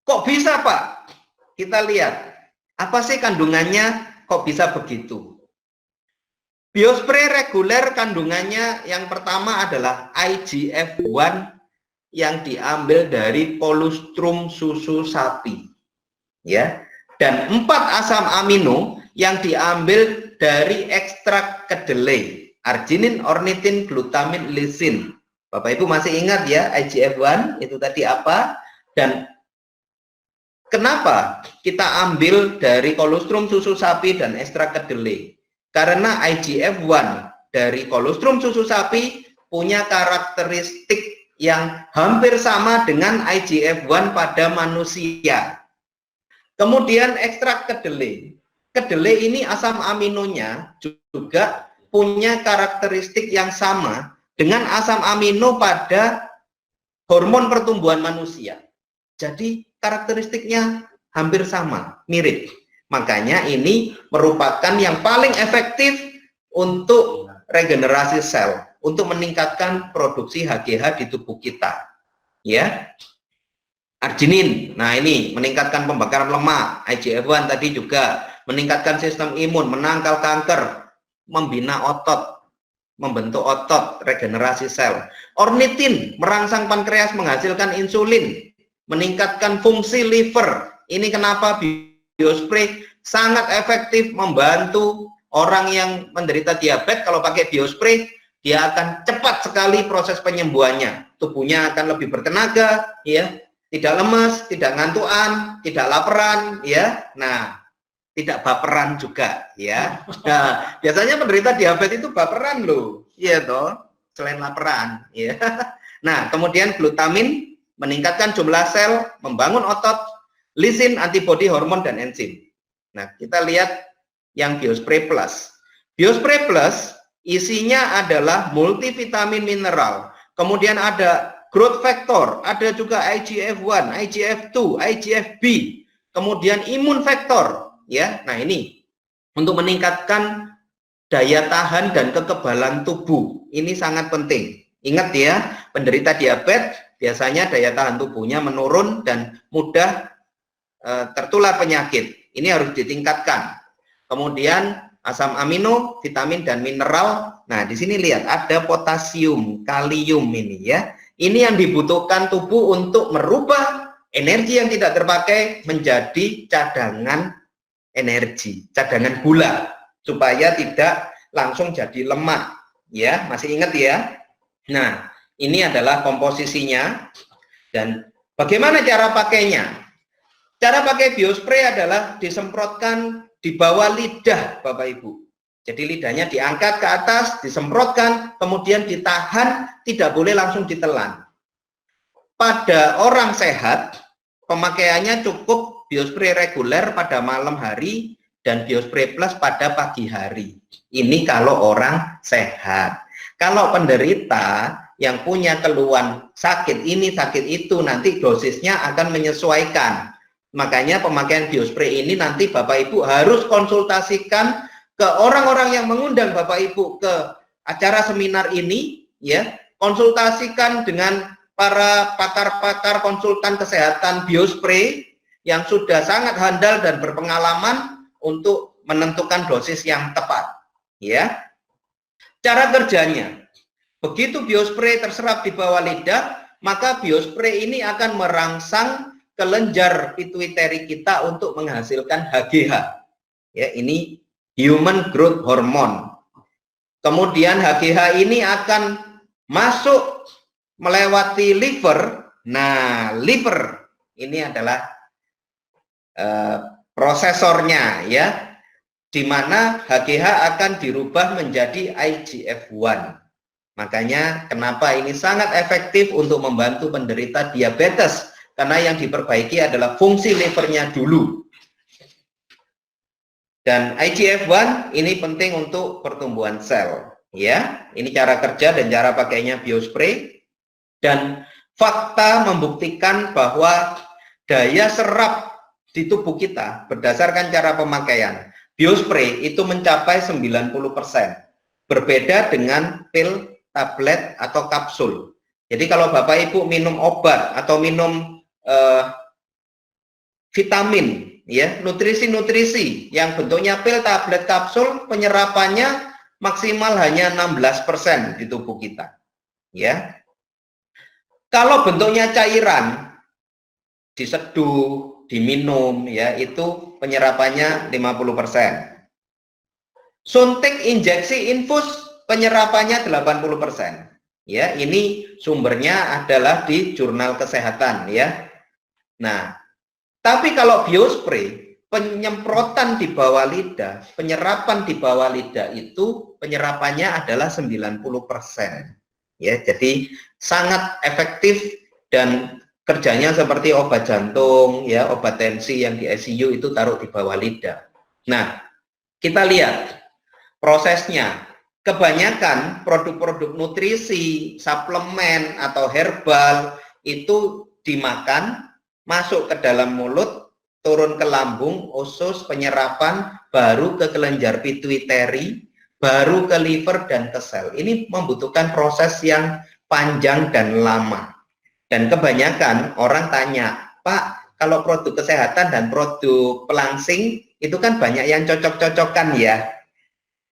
S1: Kok bisa, Pak? Kita lihat, apa sih kandungannya kok bisa begitu? Biospray reguler kandungannya yang pertama adalah IGF-1 yang diambil dari kolostrum susu sapi, ya, dan 4 asam amino yang diambil dari ekstrak kedelai, arginin, ornitin, glutamin, lisin. Bapak Ibu masih ingat ya IGF-1 itu tadi apa? Dan kenapa kita ambil dari kolostrum susu sapi dan ekstrak kedelai? Karena IGF-1 dari kolostrum susu sapi punya karakteristik yang hampir sama dengan IGF-1 pada manusia. Kemudian ekstrak kedelai. Kedelai ini asam aminonya juga punya karakteristik yang sama dengan asam amino pada hormon pertumbuhan manusia. Jadi karakteristiknya hampir sama, mirip. Makanya ini merupakan yang paling efektif untuk regenerasi sel, untuk meningkatkan produksi HGH di tubuh kita. Ya. Arginin, nah ini meningkatkan pembakaran lemak. IGF-1 tadi juga meningkatkan sistem imun, menangkal kanker, membina otot, membentuk otot, regenerasi sel. Ornitin merangsang pankreas menghasilkan insulin, meningkatkan fungsi liver. Ini kenapa biospray sangat efektif membantu orang yang menderita diabetes. Kalau pakai biospray, dia akan cepat sekali proses penyembuhannya. Tubuhnya akan lebih bertenaga, ya, tidak lemas, tidak ngantuan, tidak laparan, ya. Nah, tidak baperan juga, ya. Nah, biasanya penderita diabetes itu baperan loh, iya toh, selain laparan, ya. Nah, kemudian glutamin meningkatkan jumlah sel, membangun otot, lisin, antibodi, hormon, dan enzim. Nah, kita lihat yang Biospray Plus. Biospray Plus isinya adalah multivitamin mineral, kemudian ada growth factor, ada juga IGF-1, IGF-2, IGF-B, kemudian imun factor, ya. Nah, ini untuk meningkatkan daya tahan dan kekebalan tubuh. Ini sangat penting. Ingat ya, penderita diabetes biasanya daya tahan tubuhnya menurun dan mudah tertular penyakit. Ini harus ditingkatkan. Kemudian asam amino, vitamin dan mineral. Nah, di sini lihat ada potasium, kalium ini ya. Ini yang dibutuhkan tubuh untuk merubah energi yang tidak terpakai menjadi cadangan energi, cadangan gula supaya tidak langsung jadi lemak. Ya, masih ingat ya? Nah, ini adalah komposisinya dan bagaimana cara pakainya? Cara pakai biospray adalah disemprotkan di bawah lidah, Bapak Ibu. Jadi lidahnya diangkat ke atas, disemprotkan, kemudian ditahan, tidak boleh langsung ditelan. Pada orang sehat, pemakaiannya cukup biospray reguler pada malam hari dan biospray plus pada pagi hari. Ini kalau orang sehat. Kalau penderita yang punya keluhan sakit ini, sakit itu, nanti dosisnya akan menyesuaikan. Makanya pemakaian biospray ini nanti Bapak Ibu harus konsultasikan ke orang-orang yang mengundang Bapak Ibu ke acara seminar ini, ya. Konsultasikan dengan para pakar-pakar konsultan kesehatan biospray yang sudah sangat handal dan berpengalaman untuk menentukan dosis yang tepat, ya. Cara kerjanya, begitu biospray terserap di bawah lidah, maka biospray ini akan merangsang kelenjar pituitari kita untuk menghasilkan HGH. Ya, ini human growth hormone. Kemudian HGH ini akan masuk melewati liver. Nah, liver ini adalah prosesornya ya, di mana HGH akan dirubah menjadi IGF-1. Makanya kenapa ini sangat efektif untuk membantu penderita diabetes. Karena yang diperbaiki adalah fungsi livernya dulu. Dan IGF-1 ini penting untuk pertumbuhan sel. Ya, ini cara kerja dan cara pakainya biospray. Dan fakta membuktikan bahwa daya serap di tubuh kita berdasarkan cara pemakaian biospray itu mencapai 90%. Berbeda dengan pil, tablet, atau kapsul. Jadi kalau Bapak Ibu minum obat atau minum vitamin, ya, nutrisi-nutrisi yang bentuknya pil, tablet, kapsul, penyerapannya maksimal hanya 16% di tubuh kita. Ya. Kalau bentuknya cairan, diseduh, diminum, ya itu penyerapannya 50%. Suntik, injeksi, infus, penyerapannya 80%. Ya, ini sumbernya adalah di Jurnal Kesehatan, ya. Nah, tapi kalau biospray, penyemprotan di bawah lidah, penyerapan di bawah lidah itu penyerapannya adalah 90%. Ya, jadi sangat efektif dan kerjanya seperti obat jantung, ya, obat tensi yang di ICU itu taruh di bawah lidah. Nah, kita lihat prosesnya. Kebanyakan produk-produk nutrisi, suplemen atau herbal itu dimakan, masuk ke dalam mulut, turun ke lambung, usus, penyerapan, baru ke kelenjar pituitari, baru ke liver dan ke sel. Ini membutuhkan proses yang panjang dan lama. Dan kebanyakan orang tanya, Pak, kalau produk kesehatan dan produk pelangsing itu kan banyak yang cocok-cocokan ya.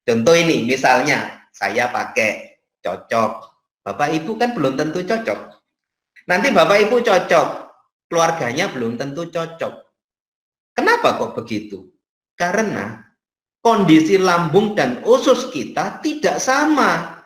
S1: Contoh ini, misalnya saya pakai cocok, Bapak Ibu kan belum tentu cocok. Nanti Bapak Ibu cocok, keluarganya belum tentu cocok. Kenapa kok begitu? Karena kondisi lambung dan usus kita tidak sama.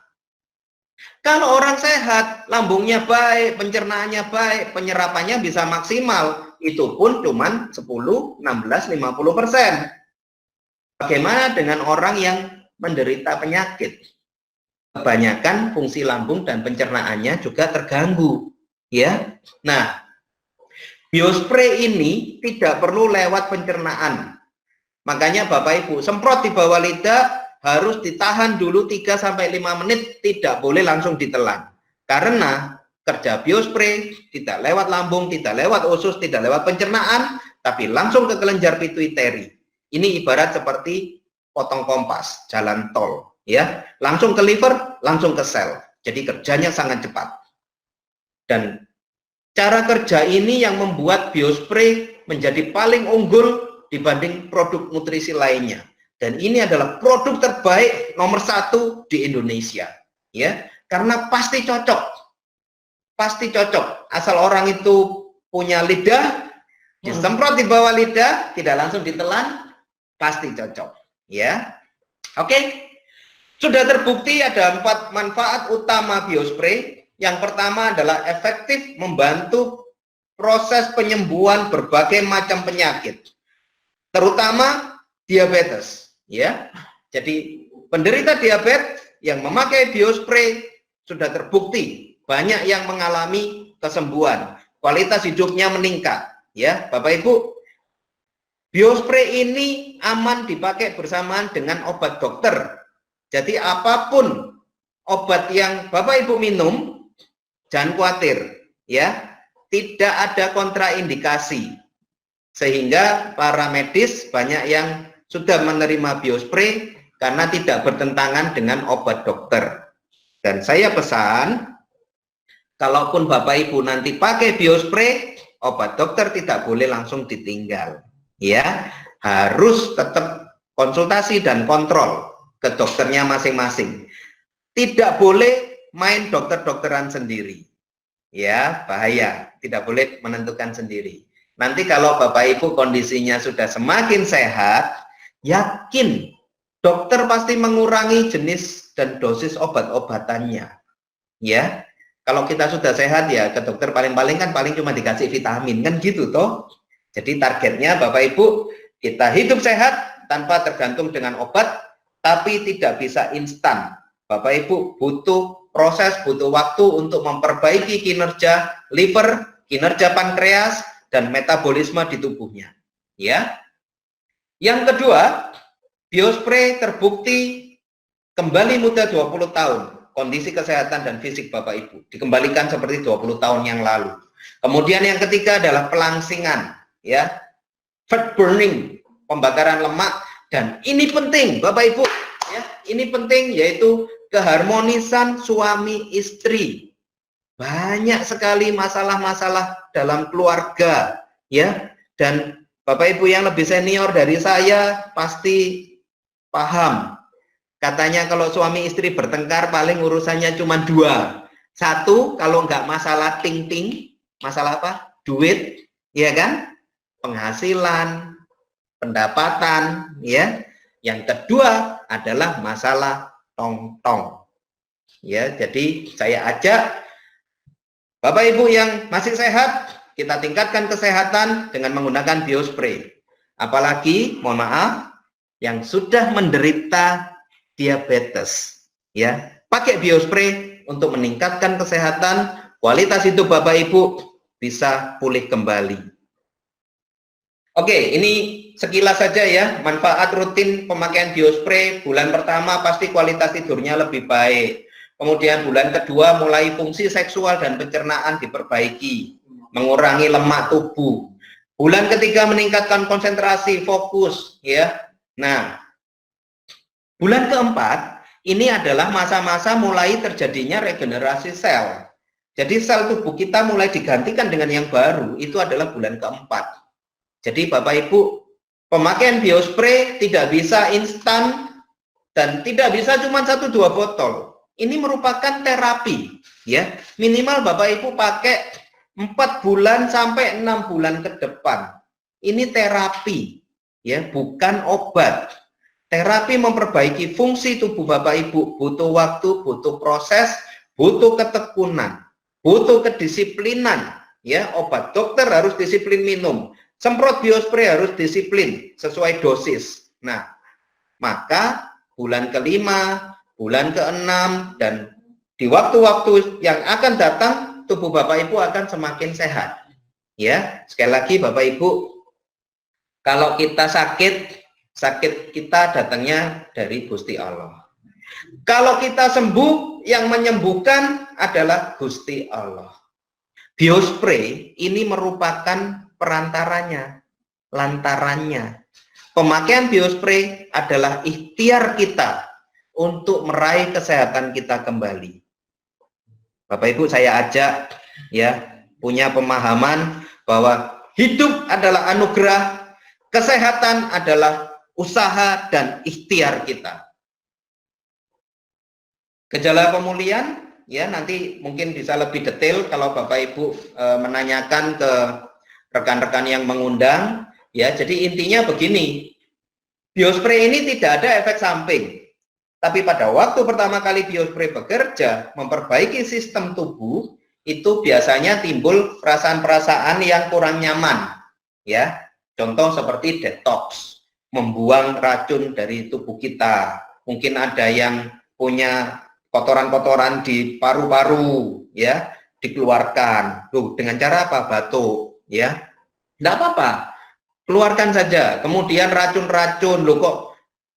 S1: Kalau orang sehat, lambungnya baik, pencernaannya baik, penyerapannya bisa maksimal, itu pun cuman 10, 16, 50%. Bagaimana dengan orang yang menderita penyakit? Kebanyakan fungsi lambung dan pencernaannya juga terganggu, ya. Nah, biospray ini tidak perlu lewat pencernaan. Makanya Bapak Ibu, semprot di bawah lidah harus ditahan dulu 3-5 menit, tidak boleh langsung ditelan. Karena kerja biospray tidak lewat lambung, tidak lewat usus, tidak lewat pencernaan, tapi langsung ke kelenjar pituitari. Ini ibarat seperti potong kompas, jalan tol, ya. Langsung ke liver, langsung ke sel. Jadi kerjanya sangat cepat. Dan cara kerja ini yang membuat biospray menjadi paling unggul dibanding produk nutrisi lainnya. Dan ini adalah produk terbaik nomor 1 di Indonesia, ya. Karena pasti cocok. Pasti cocok. Asal orang itu punya lidah, disemprot di bawah lidah, tidak langsung ditelan, pasti cocok, ya. Oke. Sudah terbukti ada 4 manfaat utama biospray. Yang pertama adalah efektif membantu proses penyembuhan berbagai macam penyakit, terutama diabetes, ya. Jadi penderita diabetes yang memakai biospray sudah terbukti banyak yang mengalami kesembuhan, kualitas hidupnya meningkat, ya. Bapak Ibu, biospray ini aman dipakai bersamaan dengan obat dokter. Jadi apapun obat yang Bapak Ibu minum, jangan khawatir, ya. Tidak ada kontraindikasi. Sehingga para medis banyak yang sudah menerima biospray karena tidak bertentangan dengan obat dokter. Dan saya pesan, kalaupun Bapak Ibu nanti pakai biospray, obat dokter tidak boleh langsung ditinggal. Ya, harus tetap konsultasi dan kontrol ke dokternya masing-masing. Tidak boleh main dokter-dokteran sendiri. Ya, bahaya. Tidak boleh menentukan sendiri. Nanti kalau Bapak Ibu kondisinya sudah semakin sehat, yakin dokter pasti mengurangi jenis dan dosis obat-obatannya. Ya, kalau kita sudah sehat ya ke dokter paling-paling kan paling cuma dikasih vitamin kan gitu toh. Jadi targetnya Bapak Ibu kita hidup sehat tanpa tergantung dengan obat, tapi tidak bisa instan. Bapak Ibu butuh proses, butuh waktu untuk memperbaiki kinerja liver, kinerja pankreas, dan metabolisme di tubuhnya. Ya. Yang kedua, biospray terbukti kembali muda 20 tahun. Kondisi kesehatan dan fisik Bapak Ibu dikembalikan seperti 20 tahun yang lalu. Kemudian yang ketiga adalah pelangsingan, ya. Fat burning, pembakaran lemak, dan ini penting Bapak Ibu, ya. Ini penting yaitu keharmonisan suami istri. Banyak sekali masalah-masalah dalam keluarga, ya. Dan Bapak Ibu yang lebih senior dari saya pasti paham Katanya kalau suami istri bertengkar paling urusannya cuma dua. Satu, kalau nggak masalah ting-ting, masalah apa? Duit, ya kan? Penghasilan, pendapatan, ya. Yang kedua adalah masalah tong-tong. Ya, jadi saya ajak Bapak Ibu yang masih sehat, kita tingkatkan kesehatan dengan menggunakan biospray. Apalagi, mohon maaf, yang sudah menderita diabetes, ya, pakai biospray untuk meningkatkan kesehatan, kualitas hidup Bapak Ibu bisa pulih kembali. Oke, ini sekilas saja ya, manfaat rutin pemakaian biospray. Bulan pertama pasti kualitas tidurnya lebih baik. Kemudian bulan kedua mulai fungsi seksual dan pencernaan diperbaiki, mengurangi lemak tubuh. Bulan ketiga meningkatkan konsentrasi, fokus, ya. Nah, bulan keempat ini adalah masa-masa mulai terjadinya regenerasi sel. Jadi sel tubuh kita mulai digantikan dengan yang baru, itu adalah bulan keempat. Jadi Bapak Ibu, pemakaian biospray tidak bisa instan dan tidak bisa cuma 1-2 botol. Ini merupakan terapi, ya. Minimal Bapak Ibu pakai 4 bulan sampai 6 bulan ke depan. Ini terapi, ya, bukan obat. Terapi memperbaiki fungsi tubuh Bapak Ibu butuh waktu, butuh proses, butuh ketekunan, butuh kedisiplinan, ya. Obat dokter harus disiplin minum. Semprot biospray harus disiplin sesuai dosis. Nah, maka bulan kelima, bulan keenam, dan di waktu-waktu yang akan datang, tubuh Bapak Ibu akan semakin sehat. Ya, sekali lagi Bapak Ibu, kalau kita sakit kita datangnya dari Gusti Allah. Kalau kita sembuh, yang menyembuhkan adalah Gusti Allah. Biospray ini merupakan perantaranya, lantarannya. Pemakaian biospray adalah ikhtiar kita untuk meraih kesehatan kita kembali. Bapak Ibu, saya ajak ya, punya pemahaman bahwa hidup adalah anugerah, kesehatan adalah usaha dan ikhtiar kita. Gejala pemulihan ya, nanti mungkin bisa lebih detail kalau Bapak Ibu menanyakan ke rekan-rekan yang mengundang, ya. Jadi intinya begini, biospray ini tidak ada efek samping, tapi pada waktu pertama kali biospray bekerja memperbaiki sistem tubuh, itu biasanya timbul perasaan-perasaan yang kurang nyaman, ya. Contoh seperti detox, membuang racun dari tubuh kita. Mungkin ada yang punya kotoran-kotoran di paru-paru, ya, dikeluarkan. Loh, dengan cara apa? Batuk, ya. Tidak apa-apa, keluarkan saja. Kemudian racun-racun, loh kok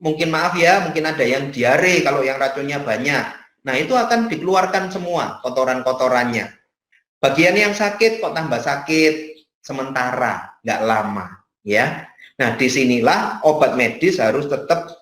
S1: mungkin, maaf ya, mungkin ada yang diare kalau yang racunnya banyak. Nah, itu akan dikeluarkan semua kotoran-kotorannya. Bagian yang sakit kok tambah sakit sementara, nggak lama, ya. Nah, disinilah obat medis harus tetap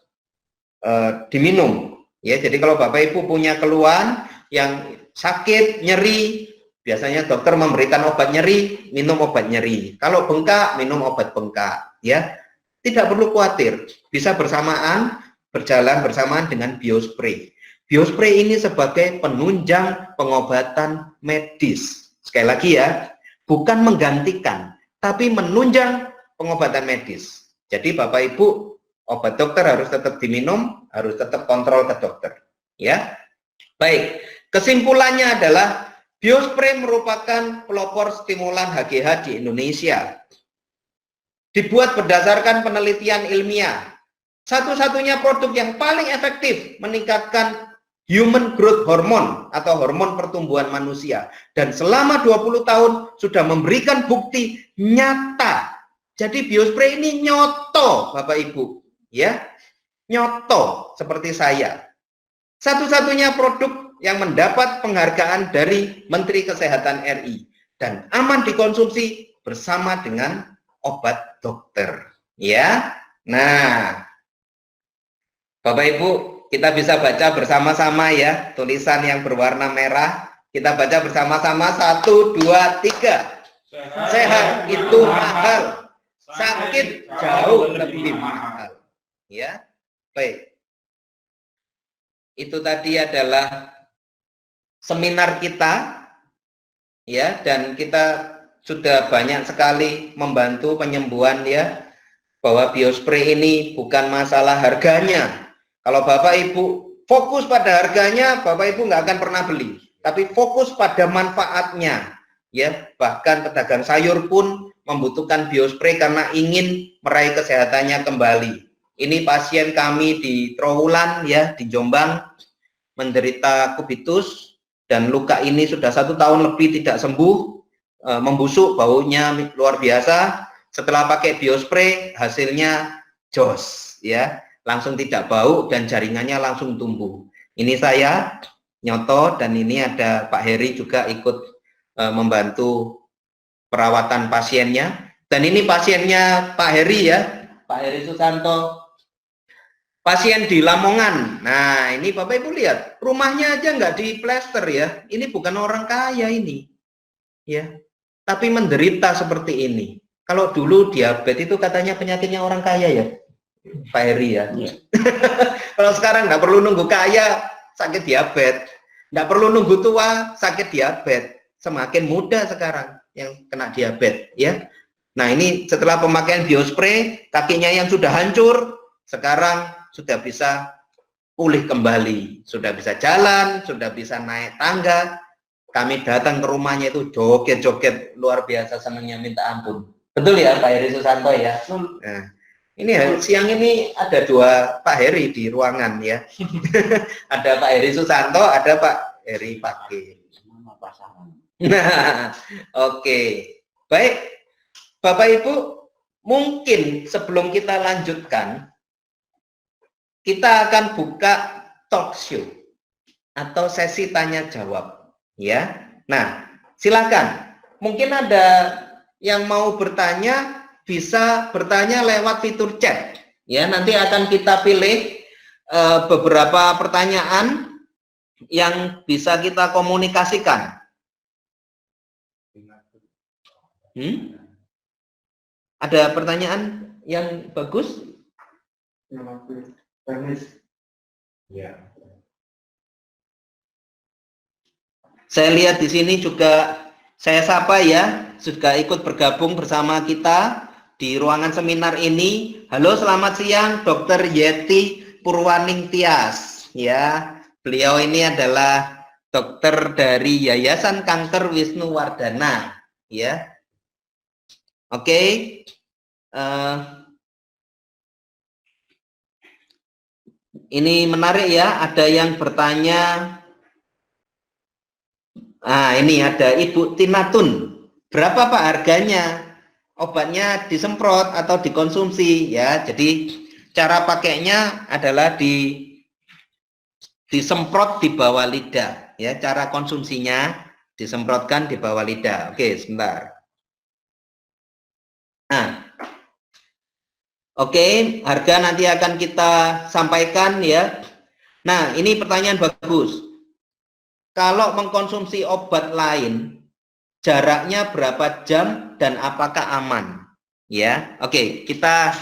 S1: diminum. Ya, jadi kalau Bapak Ibu punya keluhan yang sakit, nyeri, biasanya dokter memberikan obat nyeri, minum obat nyeri. Kalau bengkak, minum obat bengkak, ya. Tidak perlu khawatir, bisa bersamaan, berjalan bersamaan dengan biospray. Biospray ini sebagai penunjang pengobatan medis. Sekali lagi ya, bukan menggantikan, tapi menunjang pengobatan medis. Jadi Bapak Ibu, obat dokter harus tetap diminum, harus tetap kontrol ke dokter, ya. Baik, kesimpulannya adalah biospray merupakan pelopor stimulan HGH di Indonesia. Dibuat berdasarkan penelitian ilmiah. Satu-satunya produk yang paling efektif meningkatkan human growth hormone atau hormon pertumbuhan manusia. Dan selama 20 tahun sudah memberikan bukti nyata. Jadi biospray ini nyoto, Bapak Ibu. Ya, nyoto seperti saya. Satu-satunya produk yang mendapat penghargaan dari Menteri Kesehatan RI dan aman dikonsumsi bersama dengan obat dokter, ya. Nah, Bapak Ibu, kita bisa baca bersama-sama ya, tulisan yang berwarna merah. Kita baca bersama-sama, 1, 2, 3. Sehat itu mahal, sakit jauh lebih mahal. Ya, baik. itu tadi adalah seminar kita, ya, dan kita sudah banyak sekali membantu penyembuhan, ya, bahwa biospray ini bukan masalah harganya. Kalau Bapak Ibu fokus pada harganya, Bapak Ibu nggak akan pernah beli. Tapi fokus pada manfaatnya, ya. Bahkan pedagang sayur pun membutuhkan biospray karena ingin meraih kesehatannya kembali. Ini pasien kami di Trowulan, ya, di Jombang, menderita kubitus dan luka ini sudah 1 tahun lebih tidak sembuh, membusuk, baunya luar biasa. Setelah pakai biospray hasilnya jos, ya, langsung tidak bau dan jaringannya langsung tumbuh. Ini saya nyoto, dan ini ada Pak Heri juga ikut membantu perawatan pasiennya. Dan ini pasiennya Pak Heri, ya, Pak Heri Susanto, pasien di Lamongan. Nah, ini Bapak Ibu lihat, rumahnya aja nggak diplester, ya. Ini bukan orang kaya ini, ya, tapi menderita seperti ini. Kalau dulu diabetes itu katanya penyakitnya orang kaya, ya, Pak Heri, ya. Kalau sekarang nggak perlu nunggu kaya sakit diabetes, nggak perlu nunggu tua sakit diabetes, semakin muda sekarang yang kena diabetes, ya. Nah, ini setelah pemakaian biospray, kakinya yang sudah hancur sekarang sudah bisa pulih kembali, sudah bisa jalan, sudah bisa naik tangga. Kami datang ke rumahnya itu joget-joget luar biasa, senangnya minta ampun. Betul, ya, Pak Heri Susanto, ya. Nah, ini siang ini ada 2 Pak Heri di ruangan, ya. Ada Pak Heri Susanto, ada Pak Heri Fakir. Nah, oke. Baik, Bapak Ibu, mungkin sebelum kita lanjutkan, kita akan buka talk show atau sesi tanya jawab, ya. Nah, silakan. Mungkin ada yang mau bertanya, bisa bertanya lewat fitur chat, ya. Nanti akan kita pilih beberapa pertanyaan yang bisa kita komunikasikan. Ada pertanyaan yang bagus? Ya. Saya lihat di sini juga saya sapa, ya, sudah ikut bergabung bersama kita di ruangan seminar ini. Halo, selamat siang, Dr. Yeti Purwaning Tias, ya. Beliau ini adalah dokter dari Yayasan Kanker Wisnu Wardana, ya. Oke. Ini menarik, ya, ada yang bertanya. Ini ada Ibu Tinatun. Berapa, Pak, harganya? Obatnya disemprot atau dikonsumsi, ya. Jadi cara pakainya adalah disemprot di bawah lidah, ya. Cara konsumsinya disemprotkan di bawah lidah. Oke, sebentar. Nah, oke, harga nanti akan kita sampaikan, ya. Nah, ini pertanyaan bagus. Kalau mengkonsumsi obat lain, jaraknya berapa jam dan apakah aman? Ya, oke, kita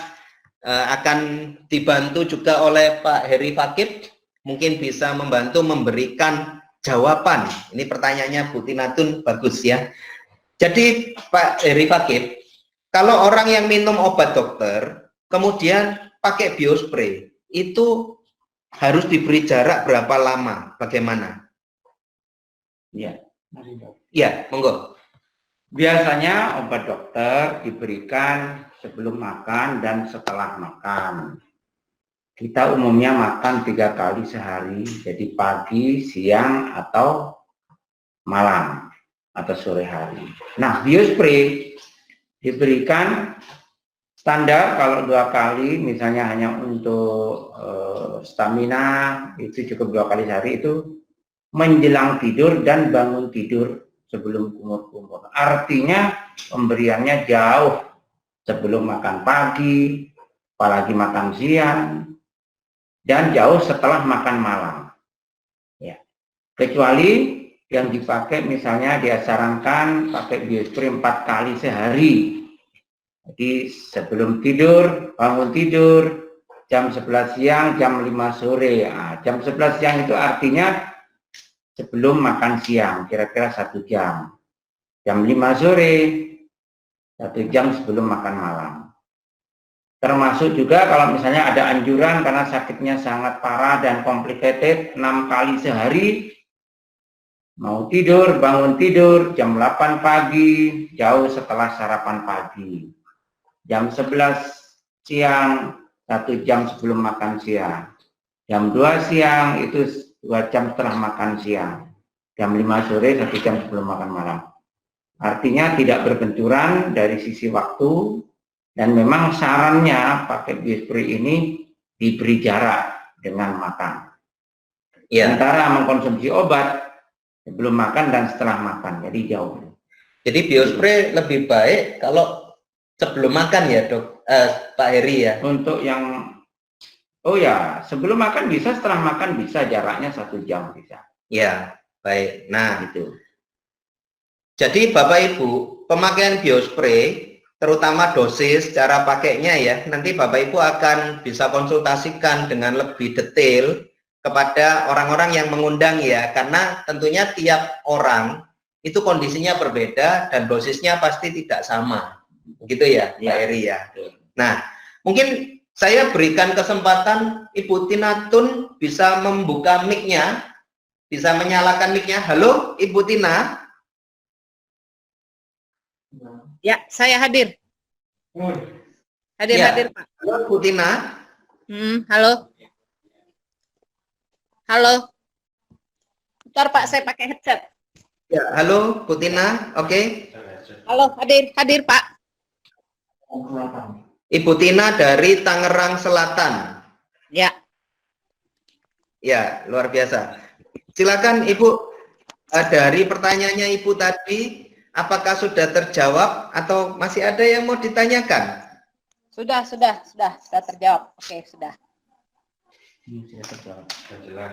S1: akan dibantu juga oleh Pak Heri Fakir, mungkin bisa membantu memberikan jawaban. Ini pertanyaannya Bu Tinatun bagus, ya. Jadi Pak Heri Fakir, kalau orang yang minum obat dokter, kemudian pakai biospray, itu harus diberi jarak berapa lama? Bagaimana? Ya, monggo.
S4: Biasanya obat dokter diberikan sebelum makan dan setelah makan. Kita umumnya makan 3 kali sehari, jadi pagi, siang, atau malam, atau sore hari. Nah, biospray diberikan standar kalau 2 kali, misalnya hanya untuk stamina, itu cukup 2 kali sehari, itu menjelang tidur dan bangun tidur sebelum kumur-kumur. Artinya pemberiannya jauh sebelum makan pagi, apalagi makan siang, dan jauh setelah makan malam. Ya. Kecuali yang dipakai misalnya dia sarankan pakai biospray 4 kali sehari. Jadi sebelum tidur, bangun tidur, jam 11 siang, jam 5 sore. Nah, jam 11 siang itu artinya sebelum makan siang, kira-kira 1 jam. Jam 5 sore, 1 jam sebelum makan malam. Termasuk juga kalau misalnya ada anjuran karena sakitnya sangat parah dan complicated, 6 kali sehari, mau tidur, bangun tidur, jam 8 pagi, jauh setelah sarapan pagi. Jam 11 siang, 1 jam sebelum makan siang. Jam 2 siang, itu 2 jam setelah makan siang. Jam 5 sore, 1 jam sebelum makan malam. Artinya tidak berbenturan dari sisi waktu, dan memang sarannya pakai biospray ini diberi jarak dengan makan. Sementara mengkonsumsi obat sebelum makan dan setelah makan, jadi jauh.
S1: Jadi biospray lebih baik kalau sebelum makan ya dok, Pak Heri ya.
S4: Untuk yang, oh ya, sebelum makan bisa, setelah makan bisa, jaraknya 1 jam bisa.
S1: Ya, baik. Nah itu. Jadi Bapak Ibu, pemakaian biospray, terutama dosis, cara pakainya ya, nanti Bapak Ibu akan bisa konsultasikan dengan lebih detail kepada orang-orang yang mengundang ya, karena tentunya tiap orang itu kondisinya berbeda dan dosisnya pasti tidak sama, begitu ya, Pak Heri ya. Nah, mungkin saya berikan kesempatan Ibu Tina Tun bisa membuka mic-nya, bisa menyalakan mic-nya. Halo, Ibu Tina.
S5: Ya, saya hadir. Hadir, Pak.
S1: Halo, Bu Tina.
S5: Halo. Halo. Bentar, Pak, saya pakai headset.
S1: Ya, halo, Bu Tina. Oke.
S5: Halo, hadir, Pak.
S1: Ibu Tina dari Tangerang Selatan.
S5: Ya.
S1: Ya, luar biasa. Silakan Ibu, dari pertanyaannya Ibu tadi, apakah sudah terjawab atau masih ada yang mau ditanyakan?
S5: Sudah terjawab. Oke, sudah.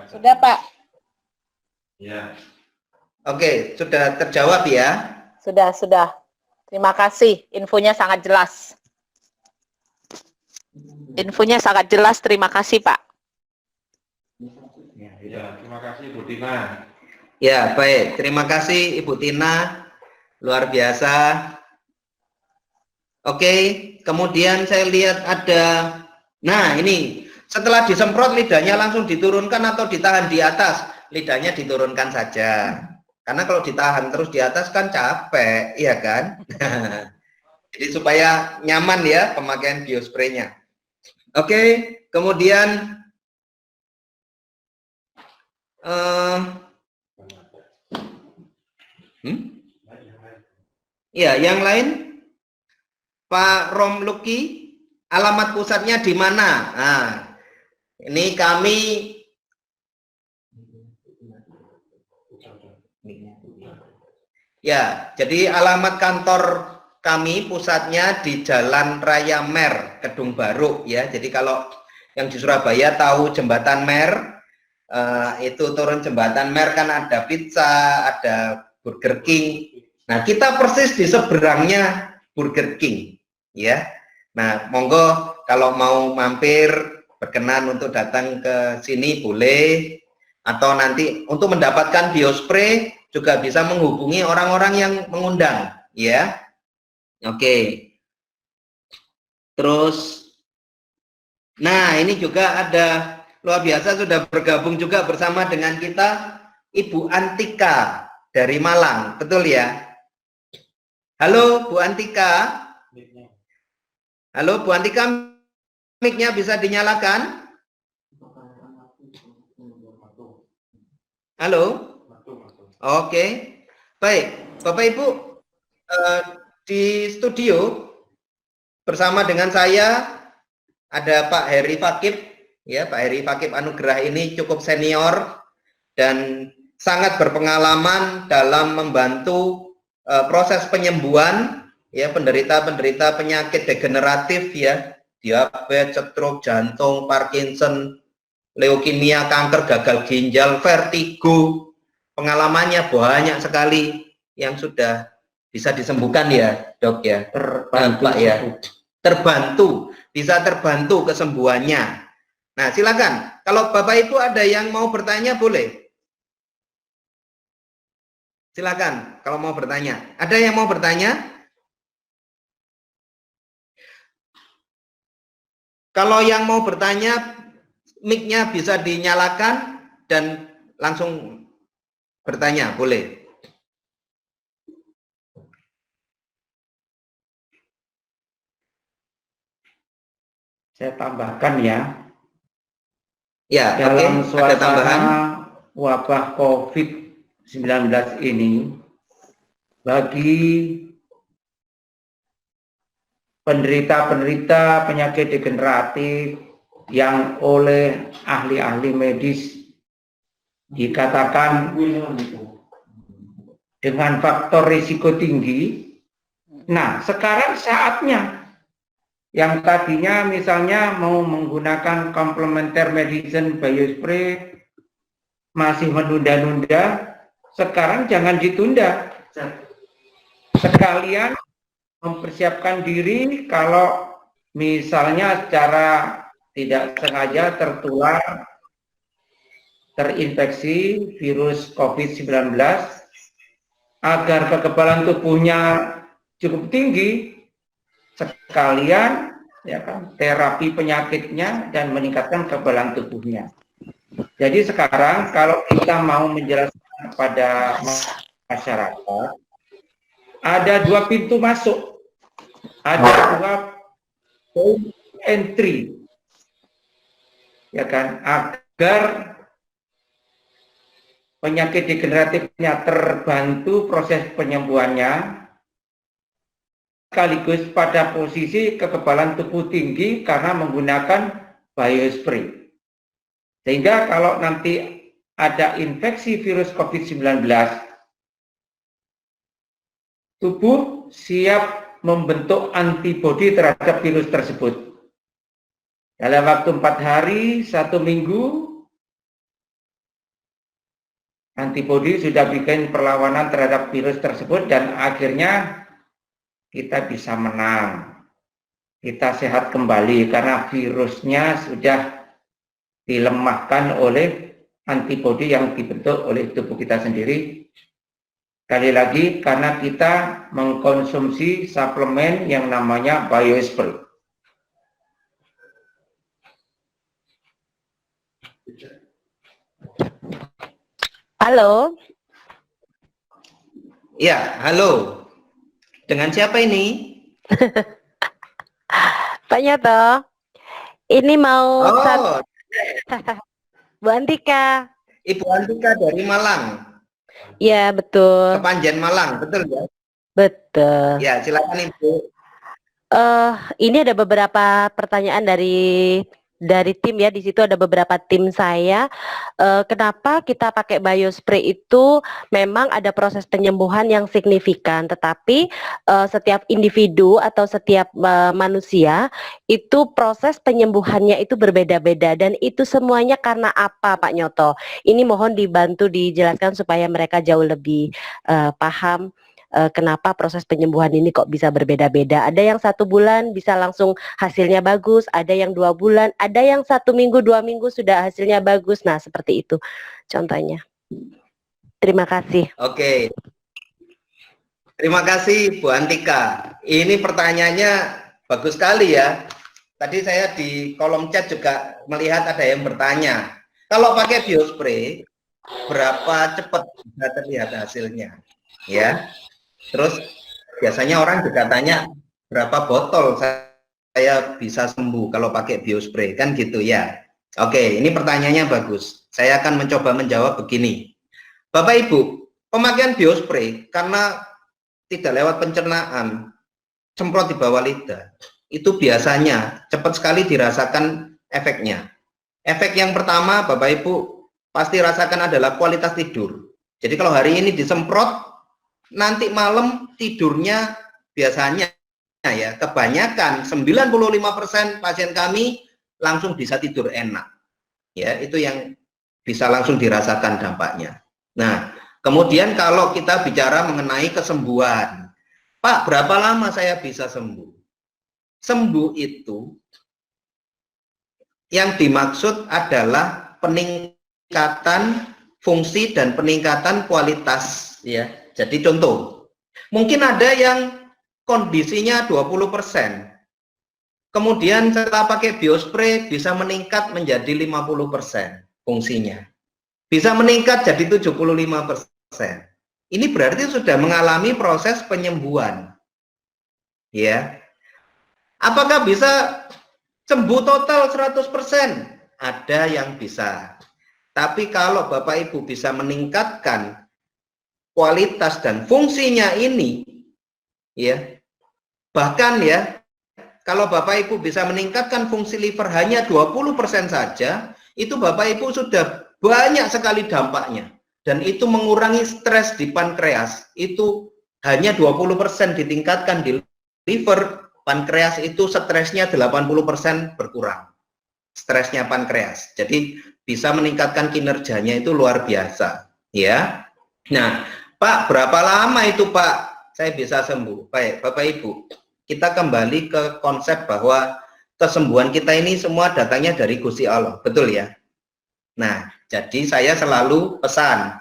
S5: Sudah, Pak.
S2: Ya.
S1: Oke, sudah terjawab ya.
S5: Sudah. Terima kasih. Infonya sangat jelas. Terima kasih, Pak.
S2: Ya, terima kasih Bu Tina.
S1: Ya, baik. Terima kasih Ibu Tina. Luar biasa. Oke, kemudian saya lihat ada, nah ini, setelah disemprot lidahnya langsung diturunkan atau ditahan di atas? Lidahnya diturunkan saja. Karena kalau ditahan terus di atas kan capek, iya kan? Jadi supaya nyaman ya pemakaian biospray-nya. Oke, kemudian ya, yang lain, Pak Romluki, alamat pusatnya di mana? Nah, ini kami ya, jadi alamat kantor kami pusatnya di Jalan Raya Mer, Kedung Baruk ya. Jadi kalau yang di Surabaya tahu Jembatan Mer, itu turun Jembatan Mer kan ada pizza, ada Burger King. Nah, kita persis di seberangnya Burger King ya. Nah, monggo kalau mau mampir berkenan untuk datang ke sini boleh, atau nanti untuk mendapatkan biospray juga bisa menghubungi orang-orang yang mengundang ya. Oke. Terus nah, ini juga ada luar biasa sudah bergabung juga bersama dengan kita Ibu Antika dari Malang, betul ya? Halo Bu Antika. Halo Bu Antika, mic-nya bisa dinyalakan? Halo? Oke. Baik, Bapak Ibu, di studio bersama dengan saya ada Pak Heri Fakib ya. Pak Heri Fakib Anugrah ini cukup senior dan sangat berpengalaman dalam membantu proses penyembuhan ya penderita-penderita penyakit degeneratif ya, diabetes, stroke, jantung, Parkinson, leukemia, kanker, gagal ginjal, vertigo. Pengalamannya banyak sekali yang sudah bisa disembuhkan ya, Dok ya. Terbantu ya. Terbantu bisa terbantu kesembuhannya. Nah, silakan. Kalau Bapak Ibu ada yang mau bertanya boleh. Silakan kalau mau bertanya. Ada yang mau bertanya? Kalau yang mau bertanya, mic-nya bisa dinyalakan dan langsung bertanya, boleh.
S4: Saya tambahkan ya.
S1: Ya,
S4: Dalam
S1: oke. Ada tambahan.
S4: suasana wabah COVID-19 ini, bagi penderita-penderita penyakit degeneratif yang oleh ahli-ahli medis dikatakan dengan faktor risiko tinggi. Nah, sekarang saatnya yang tadinya misalnya mau menggunakan complementary medicine biospray masih menunda-nunda, sekarang jangan ditunda. Sekalian mempersiapkan diri kalau misalnya secara tidak sengaja tertular, terinfeksi virus COVID-19, agar kekebalan tubuhnya cukup tinggi, sekalian ya kan, terapi penyakitnya dan meningkatkan kekebalan tubuhnya. Jadi sekarang kalau kita mau menjelaskan kepada masyarakat, ada 2 pintu masuk, ada 2 point entry, ya kan, agar penyakit degeneratifnya terbantu proses penyembuhannya, sekaligus pada posisi kekebalan tubuh tinggi karena menggunakan biospray. Sehingga kalau nanti ada infeksi virus COVID-19, tubuh siap membentuk antibodi terhadap virus tersebut. Dalam waktu 4 hari, 1 minggu, antibodi sudah bikin perlawanan terhadap virus tersebut dan akhirnya kita bisa menang. Kita sehat kembali karena virusnya sudah dilemahkan oleh antibodi yang dibentuk oleh tubuh kita sendiri. Sekali lagi karena kita mengkonsumsi suplemen yang namanya biospray.
S5: Halo.
S1: Ya, halo. Dengan siapa ini?
S6: Pak Nyoto, ini mau Bu Antika.
S1: Ibu Antika dari Malang.
S6: Iya, betul.
S1: Kepanjen Malang, betul ya?
S6: Betul.
S1: Ya, silakan Ibu.
S6: Ini ada beberapa pertanyaan dari tim ya. Di situ ada beberapa tim saya. Kenapa kita pakai biospray itu memang ada proses penyembuhan yang signifikan, tetapi setiap individu atau setiap manusia itu proses penyembuhannya itu berbeda-beda, dan itu semuanya karena apa, Pak Nyoto? Ini mohon dibantu dijelaskan supaya mereka jauh lebih paham. Kenapa proses penyembuhan ini kok bisa berbeda-beda? Ada yang 1 bulan bisa langsung hasilnya bagus, ada yang 2 bulan, ada yang 1 minggu, 2 minggu sudah hasilnya bagus. Nah, seperti itu contohnya. Terima kasih.
S1: Oke. Terima kasih Bu Antika. Ini pertanyaannya bagus sekali ya. Tadi saya di kolom chat juga melihat ada yang bertanya, kalau pakai biospray berapa cepat bisa terlihat hasilnya? Ya. Terus biasanya orang juga tanya berapa botol saya bisa sembuh kalau pakai biospray, kan gitu ya. Oke, ini pertanyaannya bagus. Saya akan mencoba menjawab begini. Bapak Ibu, pemakaian biospray karena tidak lewat pencernaan, semprot di bawah lidah, itu biasanya cepat sekali dirasakan efeknya. Efek yang pertama Bapak Ibu pasti rasakan adalah kualitas tidur. Jadi kalau hari ini disemprot, nanti malam tidurnya biasanya ya kebanyakan 95% pasien kami langsung bisa tidur enak. Ya, itu yang bisa langsung dirasakan dampaknya. Nah, kemudian kalau kita bicara mengenai kesembuhan, Pak, berapa lama saya bisa sembuh? Sembuh itu yang dimaksud adalah peningkatan fungsi dan peningkatan kualitas, ya. Jadi contoh, mungkin ada yang kondisinya 20%. Kemudian setelah pakai biospray bisa meningkat menjadi 50% fungsinya. Bisa meningkat jadi 75%. Ini berarti sudah mengalami proses penyembuhan. Ya. Apakah bisa sembuh total 100%? Ada yang bisa. Tapi kalau Bapak Ibu bisa meningkatkan kualitas dan fungsinya ini, ya, bahkan ya, kalau Bapak Ibu bisa meningkatkan fungsi liver hanya 20% saja, itu Bapak Ibu sudah banyak sekali dampaknya. Dan itu mengurangi stres di pankreas. Itu hanya 20% ditingkatkan di liver, pankreas itu stresnya 80% berkurang. Stresnya pankreas. Jadi bisa meningkatkan kinerjanya itu luar biasa. Ya. Nah, Pak, berapa lama itu Pak saya bisa sembuh? Baik, Bapak Ibu. Kita kembali ke konsep bahwa kesembuhan kita ini semua datangnya dari Gusti Allah, betul ya? Nah, jadi saya selalu pesan,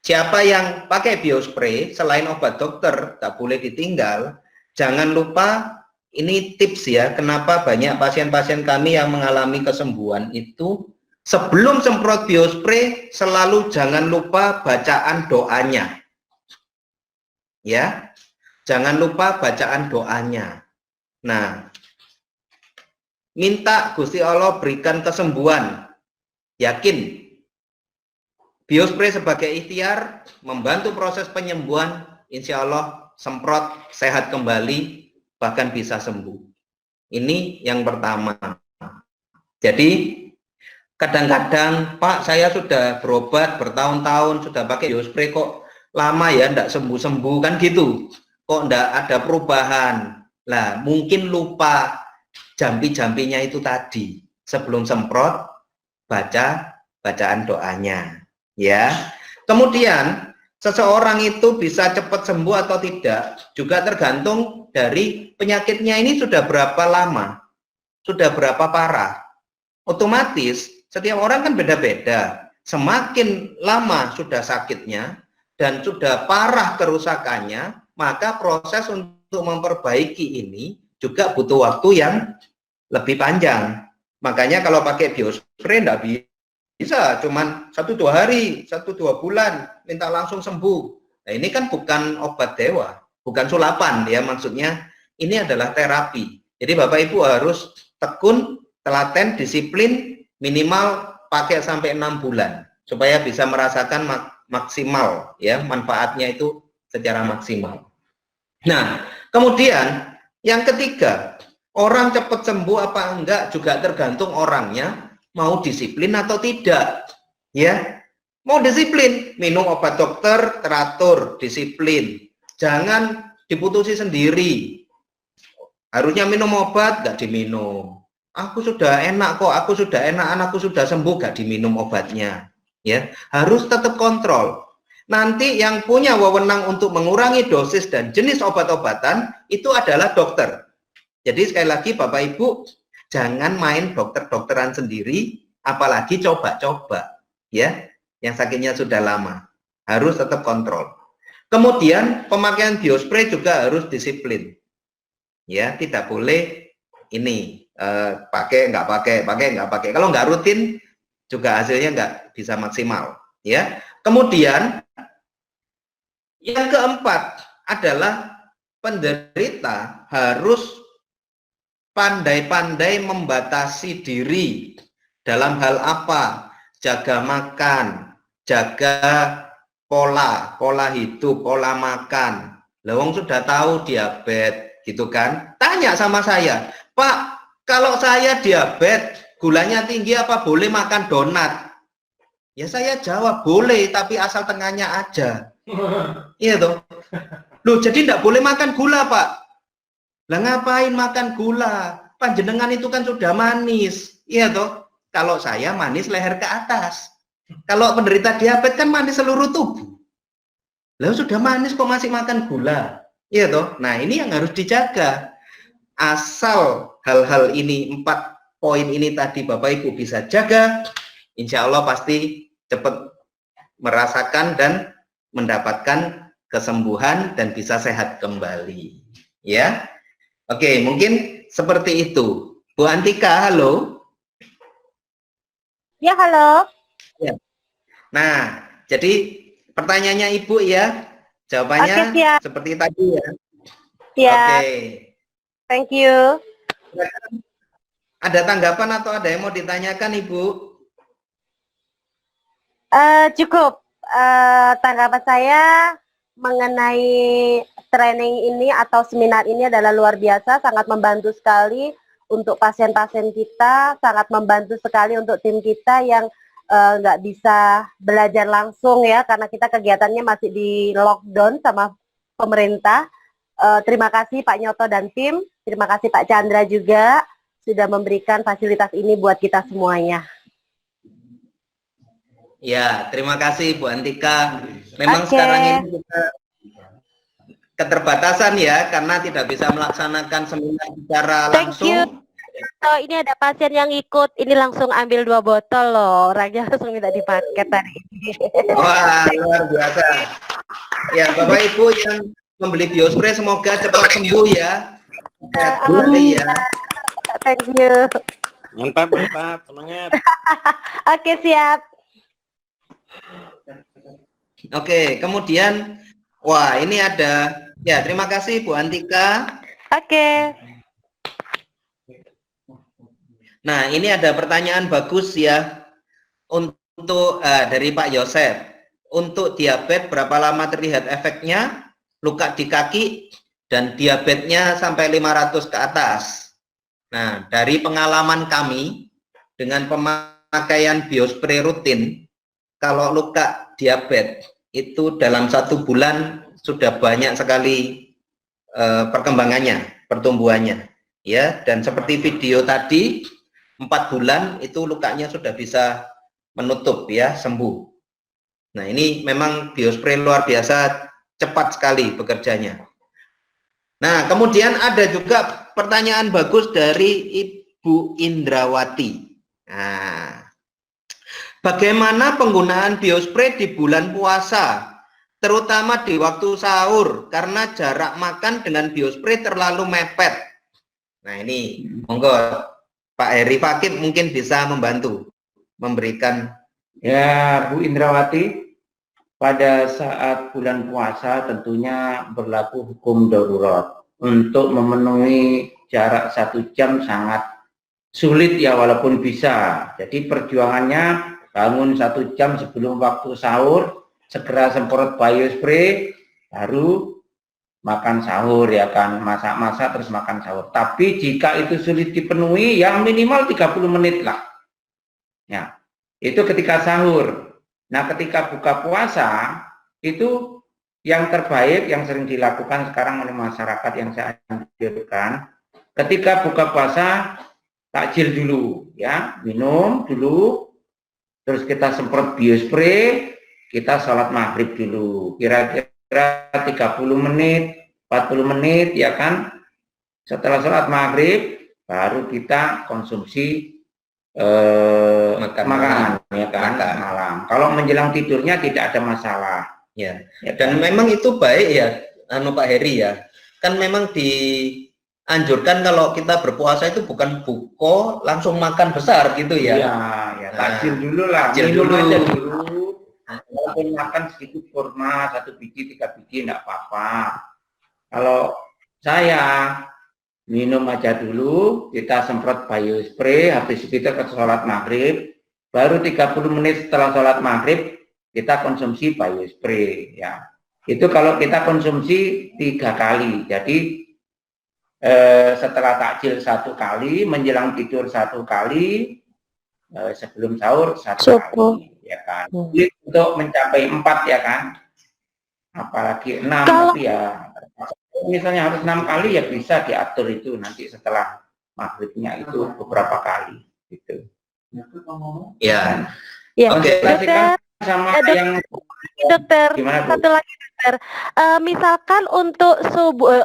S1: siapa yang pakai biospray, selain obat dokter, tak boleh ditinggal, jangan lupa, ini tips ya, kenapa banyak pasien-pasien kami yang mengalami kesembuhan itu, sebelum semprot biospray, selalu jangan lupa bacaan doanya. Ya, jangan lupa bacaan doanya. Nah, minta Gusti Allah berikan kesembuhan. Yakin, biospray sebagai ikhtiar membantu proses penyembuhan, insya Allah semprot sehat kembali, bahkan bisa sembuh. Ini yang pertama. Jadi kadang-kadang, Pak, saya sudah berobat bertahun-tahun, sudah pakai biospray kok lama ya, enggak sembuh-sembuh, kan gitu. Kok enggak ada perubahan. Lah, mungkin lupa jampi-jampinya itu tadi. Sebelum semprot, baca bacaan doanya, ya. Kemudian seseorang itu bisa cepat sembuh atau tidak juga tergantung dari penyakitnya ini sudah berapa lama, sudah berapa parah. Otomatis setiap orang kan beda-beda. Semakin lama sudah sakitnya dan sudah parah kerusakannya, maka proses untuk memperbaiki ini juga butuh waktu yang lebih panjang. Makanya kalau pakai biospray enggak bisa cuman 1-2 hari, 1-2 bulan minta langsung sembuh. Nah, ini kan bukan obat dewa, bukan sulapan ya, maksudnya ini adalah terapi. Jadi Bapak Ibu harus tekun, telaten, disiplin, minimal pakai sampai 6 bulan supaya bisa merasakan maksimal ya, manfaatnya itu secara maksimal. Nah, kemudian yang ketiga, orang cepat sembuh apa enggak juga tergantung orangnya mau disiplin atau tidak, ya. Mau disiplin, minum obat dokter teratur, disiplin. Jangan diputusi sendiri. Harusnya minum obat enggak diminum. Aku sudah enak kok, aku sudah enak, anakku sudah sembuh, enggak diminum obatnya, ya. Harus tetap kontrol. Nanti yang punya wewenang untuk mengurangi dosis dan jenis obat-obatan itu adalah dokter. Jadi sekali lagi Bapak Ibu, jangan main dokter-dokteran sendiri, apalagi coba-coba, ya, yang sakitnya sudah lama. Harus tetap kontrol. Kemudian pemakaian biospray juga harus disiplin, ya, tidak boleh ini pakai nggak pakai. Kalau nggak rutin juga hasilnya nggak bisa maksimal, ya. Kemudian yang keempat adalah penderita harus pandai-pandai membatasi diri dalam hal apa? Jaga makan, jaga pola hidup, pola makan. Lawang sudah tahu diabetes, gitu kan? Tanya sama saya, Pak, kalau saya diabetes, gulanya tinggi apa boleh makan donat? Ya saya jawab boleh, tapi asal tengahnya aja. Iya toh. Loh, jadi enggak boleh makan gula, Pak. Lah ngapain makan gula? Panjenengan itu kan sudah manis. Iya toh? Kalau saya manis leher ke atas. Kalau penderita diabetes kan manis seluruh tubuh. Lah sudah manis kok masih makan gula. Iya toh? Nah, ini yang harus dijaga. Asal hal-hal ini 4 poin ini tadi Bapak Ibu bisa jaga, insya Allah pasti cepat merasakan dan mendapatkan kesembuhan dan bisa sehat kembali. Ya, oke, mungkin seperti itu. Bu Antika, halo.
S6: Ya, halo.
S1: Ya. Nah, jadi pertanyaannya Ibu ya, jawabannya
S6: Oke, siap.
S1: seperti tadi ya.
S6: Ya,
S1: Oke.
S6: thank you.
S1: Ada tanggapan atau ada yang mau ditanyakan Ibu?
S6: Cukup. Tanggapan saya mengenai training ini atau seminar ini adalah luar biasa, sangat membantu sekali untuk pasien-pasien kita, sangat membantu sekali untuk tim kita yang nggak bisa belajar langsung ya, karena kita kegiatannya masih di lockdown sama pemerintah. Terima kasih Pak Nyoto dan tim, terima kasih Pak Chandra juga sudah memberikan fasilitas ini buat kita semuanya.
S1: Ya, terima kasih Bu Antika. Memang
S6: Oke.
S1: sekarang ini kita keterbatasan ya, karena tidak bisa melaksanakan seminar secara
S6: Thank you.
S1: langsung.
S6: Oh, ini ada pasien yang ikut, ini langsung ambil 2 botol loh, orangnya langsung minta dipaket tadi ini.
S1: Wah, luar biasa. Ya, Bapak Ibu yang membeli biospray semoga cepat sembuh ya. Sehat kembali ya.
S6: Thank you.
S7: Mantap, semangat.
S6: Oke, siap.
S1: Oke, kemudian, wah ini ada, ya terima kasih Bu Antika.
S6: Oke.
S1: Nah, ini ada pertanyaan bagus ya, untuk dari Pak Yosef. Untuk diabetes berapa lama terlihat efeknya, luka di kaki, dan diabetesnya sampai 500 ke atas. Nah, dari pengalaman kami, dengan pemakaian biospray rutin, kalau luka diabetes itu dalam 1 bulan sudah banyak sekali perkembangannya, pertumbuhannya, ya. Dan seperti video tadi, 4 bulan itu lukanya sudah bisa menutup ya, sembuh. Nah, ini memang biospray luar biasa cepat sekali bekerjanya. Nah, kemudian ada juga pertanyaan bagus dari Ibu Indrawati. Nah, bagaimana penggunaan biospray di bulan puasa, terutama di waktu sahur, karena jarak makan dengan biospray terlalu mepet. Nah, ini monggo Pak Heri Fakih mungkin bisa membantu memberikan.
S4: Ya, Bu Indrawati, pada saat bulan puasa tentunya berlaku hukum darurat. Untuk memenuhi jarak 1 jam sangat sulit ya, walaupun bisa. Jadi perjuangannya bangun 1 jam sebelum waktu sahur, segera semprot biospray, baru makan sahur ya kan, masak-masak terus makan sahur. Tapi jika itu sulit dipenuhi, yang minimal 30 menit lah. Ya, itu ketika sahur. Nah, ketika buka puasa, itu yang terbaik yang sering dilakukan sekarang oleh masyarakat yang saya anjurkan, ketika buka puasa, takjil dulu, ya, minum dulu, terus kita semprot biospray, kita sholat maghrib dulu, kira-kira 30 menit, 40 menit, ya kan. Setelah sholat maghrib, baru kita konsumsi makan ya kan, malam. Kalau menjelang tidurnya tidak ada masalah
S1: Ya, dan memang itu baik ya, Pak Heri ya. Kan memang dianjurkan kalau kita berpuasa itu bukan buko langsung makan besar gitu ya.
S4: Iya, ya takjil dulu lah,
S1: takjil
S4: minum
S1: dulu.
S4: aja dulu. Walaupun makan sedikit kurma, 1 biji, 3 biji enggak apa-apa. Kalau saya minum aja dulu, kita semprot biospray, habis itu kita ke sholat maghrib, baru 30 menit setelah sholat maghrib kita konsumsi biospray ya. Itu kalau kita konsumsi 3 kali. Jadi setelah takjil 1 kali, menjelang tidur 1 kali, sebelum sahur 1 kali ya kan. Jadi untuk mencapai 4 ya kan. Apalagi 6 tapi ya misalnya harus 6 kali ya bisa diatur itu nanti setelah maghribnya itu beberapa kali gitu.
S1: Ya.
S6: Ya,
S1: Oke.
S6: dokter,
S4: Sama yang
S6: dokter,
S4: gimana, Bu?
S6: satu lagi dokter. Misalkan untuk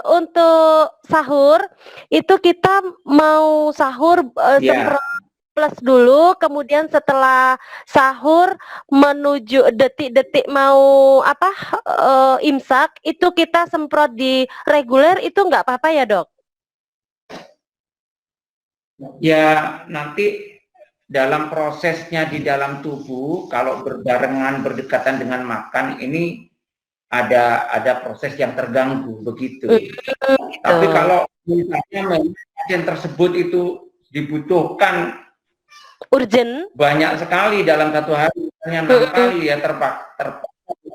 S6: untuk sahur itu kita mau sahur
S4: Ya,
S6: semprot plus dulu, kemudian setelah sahur menuju detik-detik mau apa imsak itu kita semprot di reguler itu nggak apa-apa ya dok?
S4: ya nanti dalam prosesnya di dalam tubuh kalau berbarengan berdekatan dengan makan ini ada proses yang terganggu begitu. Tapi
S6: Gitu.
S4: kalau misalnya pasien tersebut itu dibutuhkan
S6: Urgent.
S4: banyak sekali dalam satu hari, misalnya 6 kali ya terpaksa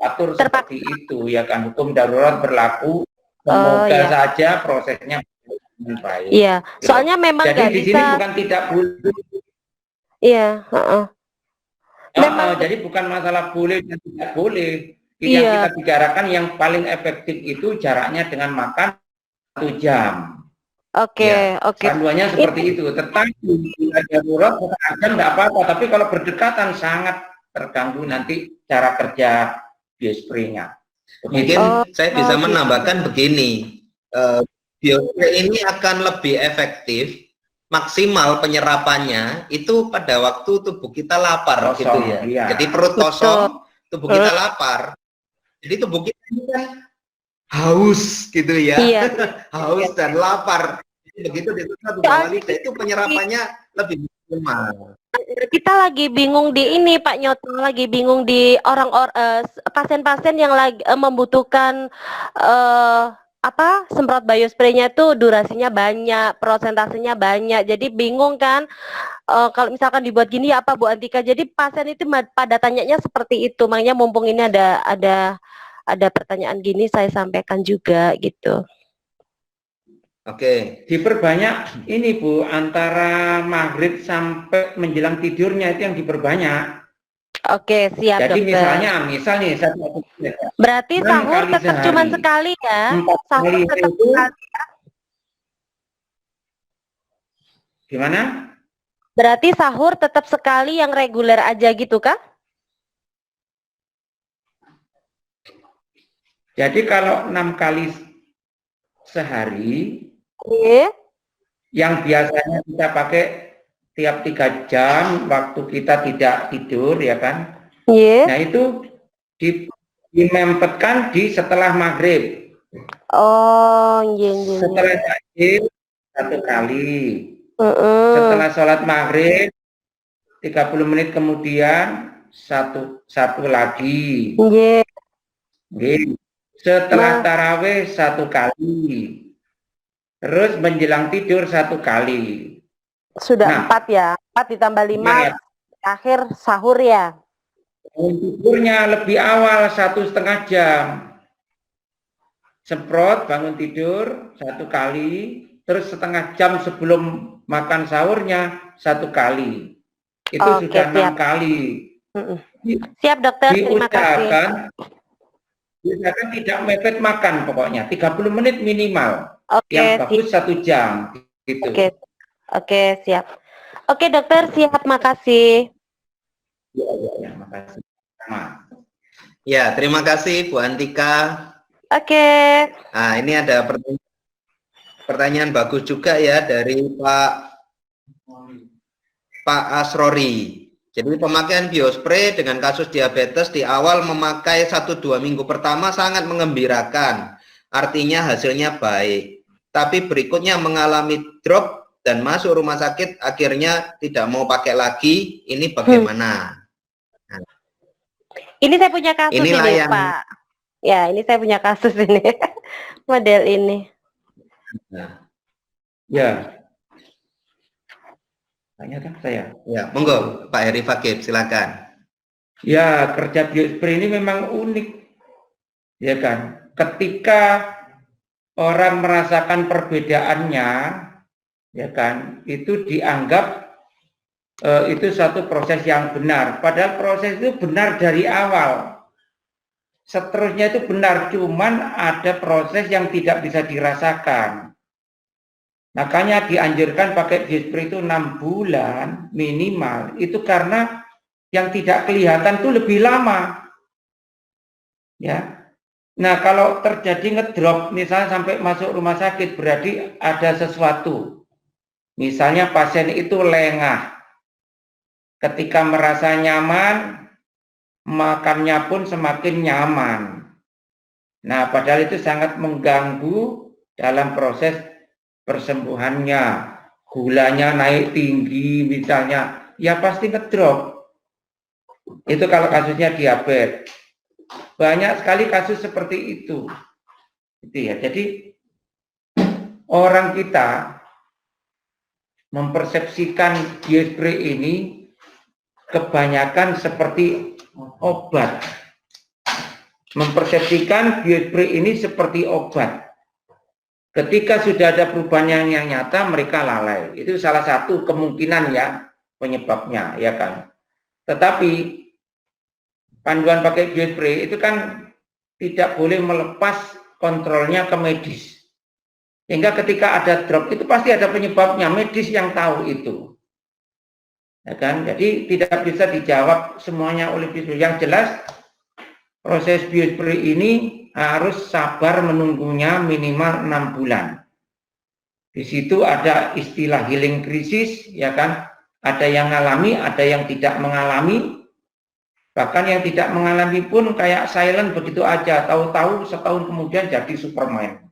S4: atur seperti itu ya kan, hukum darurat berlaku.
S6: Oh
S4: Semoga
S6: ya,
S4: saja prosesnya dengan baik.
S6: iya. Soalnya memang
S4: Jadi
S6: nggak
S4: di sini
S6: bisa.
S4: bukan tidak boleh.
S6: Iya. Memang
S4: Jadi bukan masalah boleh dan tidak boleh. Yang
S6: iya.
S4: kita bicarakan yang paling efektif itu jaraknya dengan makan 1 jam.
S6: Oke,
S4: Ya,
S6: oke.
S4: panduannya seperti itu. Tetapi bila darurat akan tidak apa-apa, tapi kalau berdekatan sangat terganggu nanti cara kerja biospray-nya.
S1: Mungkin saya bisa
S6: gitu.
S1: menambahkan begini, biospray ini akan lebih efektif, maksimal penyerapannya itu pada waktu tubuh kita lapar
S4: Kosong,
S1: gitu ya.
S4: iya.
S1: Jadi perut kosong, tubuh kita lapar. Jadi tubuh kita ini kan haus gitu ya,
S6: Iya.
S1: haus dan lapar. Begitu ditutup bawah lidah itu penyerapannya lebih maksimal.
S6: Kita lagi bingung di ini Pak Nyoto, lagi bingung di pasien-pasien yang lagi membutuhkan apa semprot biospray-nya itu durasinya banyak, prosentasenya banyak. Jadi bingung kan kalau misalkan dibuat gini ya apa Bu Antika. Jadi pasien itu pada tanyanya seperti itu. Makanya mumpung ini ada pertanyaan gini saya sampaikan juga gitu.
S1: Oke.
S4: Diperbanyak ini Bu, antara maghrib sampai menjelang tidurnya itu yang diperbanyak.
S6: Oke, siap
S4: Jadi
S6: dokter.
S4: misal nih
S6: Berarti
S4: 6
S6: sahur
S4: kali
S6: tetap
S4: sehari.
S6: cuman sekali ya?
S4: 4
S6: Sahur
S4: kali
S6: tetap
S4: itu
S6: sekali ya?
S4: gimana?
S6: Berarti sahur tetap sekali yang reguler aja gitu kah?
S4: Jadi kalau 6 kali sehari, yang biasanya kita pakai tiap 3 jam waktu kita tidak tidur ya kan, nah itu dimempetkan di setelah maghrib.
S6: Oh,
S4: Setelah maghrib 1 kali, setelah sholat maghrib 30 menit kemudian satu lagi. Setelah tarawih 1 kali, terus menjelang tidur 1 kali.
S6: Sudah 4 ya, 4 ditambah 5
S4: ya.
S6: akhir sahur ya.
S4: Tidurnya lebih awal 1,5 jam. Semprot bangun tidur 1 kali, terus setengah jam sebelum makan sahurnya 1 kali. Itu sudah 6 kali.
S6: Siap dokter, terima kasih.
S4: Diusahakan tidak mepet makan pokoknya, 30 menit minimal.
S6: Oke,
S4: yang bagus 1 jam. Gitu.
S6: Oke, siap. Oke dokter, siap, makasih.
S4: Ya, makasih.
S1: Ya, terima kasih Bu Antika.
S6: Oke.
S1: Nah, ini ada pertanyaan bagus juga ya dari Pak Asrori. Jadi pemakaian biospray dengan kasus diabetes di awal memakai 1-2 minggu pertama sangat mengembirakan. Artinya hasilnya baik. Tapi berikutnya mengalami drop dan masuk rumah sakit akhirnya tidak mau pakai lagi. Ini bagaimana? Nah,
S6: ini saya punya kasus ini Pak. Ya, ini saya punya kasus ini. Model ini.
S4: Ya. Tanyakan saya.
S1: Ya, monggo Pak Heri Fakib, silakan.
S4: Ya, kerja biospray ini memang unik. Ya kan? Ketika orang merasakan perbedaannya, ya kan, itu dianggap itu satu proses yang benar. Padahal proses itu benar dari awal. Seterusnya itu benar, cuman ada proses yang tidak bisa dirasakan. Makanya dianjurkan pakai biospray itu 6 bulan minimal. Itu karena yang tidak kelihatan itu lebih lama. Ya. Nah, kalau terjadi ngedrop, misalnya sampai masuk rumah sakit, berarti ada sesuatu. Misalnya pasien itu lengah. Ketika merasa nyaman, makannya pun semakin nyaman. Nah, padahal itu sangat mengganggu dalam proses persembuhannya. Gulanya naik tinggi misalnya, ya pasti ngedrop. Itu kalau kasusnya diabetes. Banyak sekali kasus seperti itu. Gitu ya. Jadi orang kita mempersepsikan biospray ini kebanyakan seperti obat. Mempersepsikan biospray ini seperti obat. Ketika sudah ada perubahan yang nyata, mereka lalai. Itu salah satu kemungkinan ya penyebabnya, ya kan. Tetapi panduan pakai biospray itu kan tidak boleh melepas kontrolnya ke medis. Sehingga ketika ada drop itu pasti ada penyebabnya, medis yang tahu itu. Ya kan? Jadi tidak bisa dijawab semuanya oleh biospray. Yang jelas proses biospray ini harus sabar menunggunya minimal 6 bulan. Di situ ada istilah healing krisis, ya kan? Ada yang mengalami, ada yang tidak mengalami. Bahkan yang tidak mengalami pun kayak silent begitu aja, tahu-tahu setahun kemudian jadi Superman.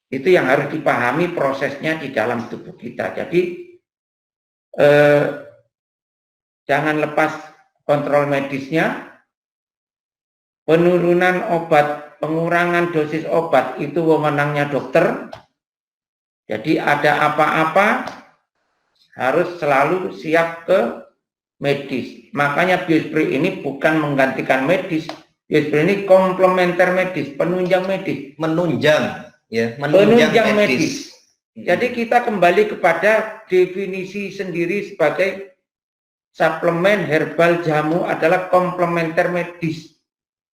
S4: Itu yang harus dipahami prosesnya di dalam tubuh kita. Jadi jangan lepas kontrol medisnya. Penurunan obat, pengurangan dosis obat itu wewenangnya dokter. Jadi ada apa-apa harus selalu siap ke medis. Makanya biospray ini bukan menggantikan medis. Biospray ini komplementer medis, penunjang medis.
S1: Menunjang, ya,
S4: Penunjang medis. Jadi kita kembali kepada definisi sendiri sebagai suplemen herbal jamu adalah komplementer medis.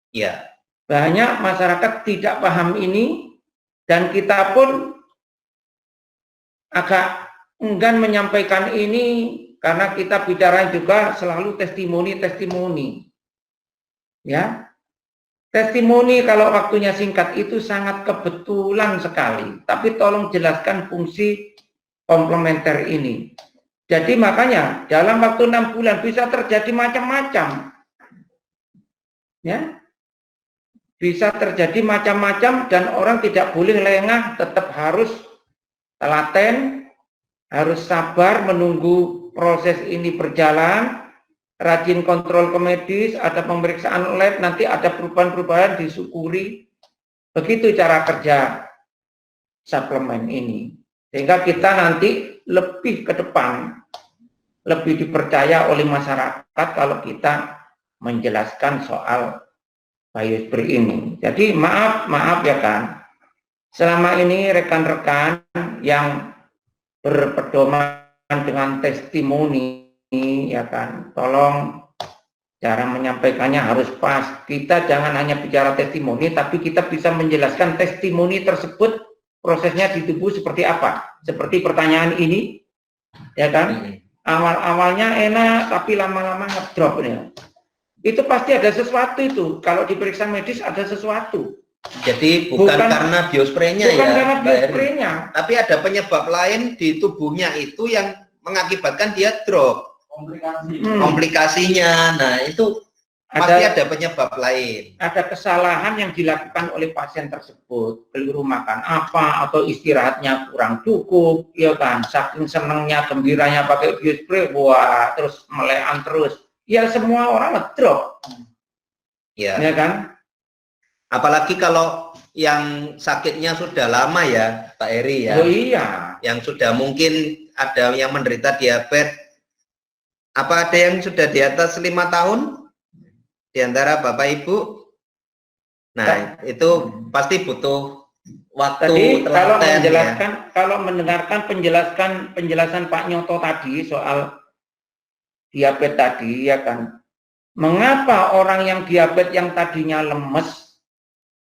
S1: Ya.
S4: Banyak masyarakat tidak paham ini dan kita pun agak enggan menyampaikan ini karena kita bicara juga selalu testimoni. Ya. Testimoni kalau waktunya singkat itu sangat kebetulan sekali, tapi tolong jelaskan fungsi komplementer ini. Jadi makanya dalam waktu 6 bulan bisa terjadi macam-macam. Ya. Bisa terjadi macam-macam dan orang tidak boleh lengah, tetap harus telaten, harus sabar menunggu proses ini berjalan, rajin kontrol ke medis, ada pemeriksaan lab, nanti ada perubahan-perubahan disyukuri. Begitu cara kerja suplemen ini. Sehingga kita nanti lebih ke depan, lebih dipercaya oleh masyarakat kalau kita menjelaskan soal biospray ini. Jadi maaf ya kan. Selama ini rekan-rekan yang berpedoman dengan testimoni ya kan, tolong cara menyampaikannya harus pas. Kita jangan hanya bicara testimoni, tapi kita bisa menjelaskan testimoni tersebut prosesnya di tubuh seperti apa. Seperti pertanyaan ini, ya kan? Awal-awalnya enak, tapi lama-lama ngedrop ya. Itu pasti ada sesuatu itu. Kalau diperiksa medis ada sesuatu.
S1: Jadi bukan karena biospraynya ya,
S4: bukan karena biospraynya,
S1: tapi ada penyebab lain di tubuhnya itu yang mengakibatkan dia drop. Komplikasinya. Nah, itu pasti ada penyebab lain.
S4: Ada kesalahan yang dilakukan oleh pasien tersebut, keliru makan apa atau istirahatnya kurang cukup, ya kan? Saking senangnya, gembiranya pakai biospray, wah, terus melean terus. Ya semua orang ngedrop.
S1: Ya.
S4: Ya kan?
S1: Apalagi kalau yang sakitnya sudah lama ya, Pak Eri ya.
S4: Oh iya.
S1: Yang sudah mungkin ada yang menderita diabetes. Apa ada yang sudah di atas 5 tahun? Di antara Bapak Ibu? Nah, itu pasti butuh waktu.
S4: Tadi kalau menjelaskan, ya. Kalau mendengarkan penjelasan Pak Nyoto tadi soal diabetes tadi, ya kan, mengapa orang yang diabetes yang tadinya lemes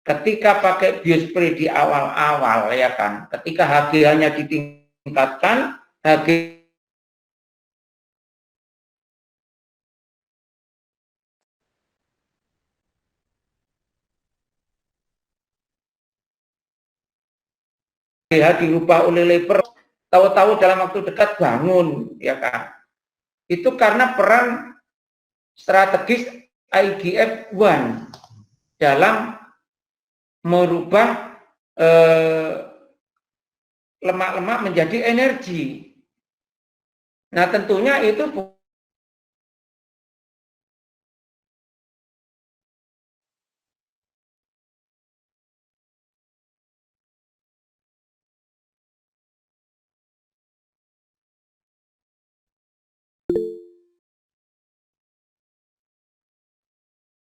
S4: ketika pakai biospray di awal-awal, ya kan, ketika HGH-nya ditingkatkan, pH dirubah oleh liver, tahu-tahu dalam waktu dekat bangun, ya kan? Itu karena peran strategis IGF-1 dalam merubah lemak-lemak menjadi energi. Nah, tentunya itu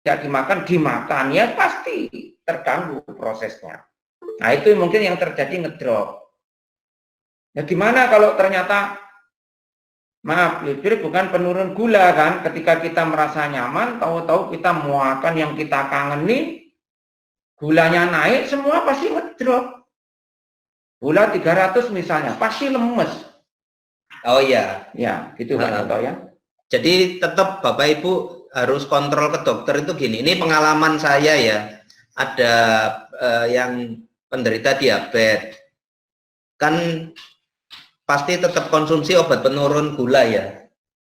S4: tidak dimakan ya pasti terganggu prosesnya. Nah, itu mungkin yang terjadi ngedrop. Ya gimana kalau ternyata, maaf, biospree bukan penurun gula kan? Ketika kita merasa nyaman, tahu-tahu kita makan yang kita kangeni, gulanya naik, semua pasti ngedrop. Gula 300 misalnya, pasti lemes.
S1: Oh iya.
S4: Ya, gitu Pak Toto ya.
S1: Jadi tetap Bapak Ibu harus kontrol ke dokter itu gini. Ini pengalaman saya ya. Ada yang penderita diabetes. Kan pasti tetap konsumsi obat penurun gula ya.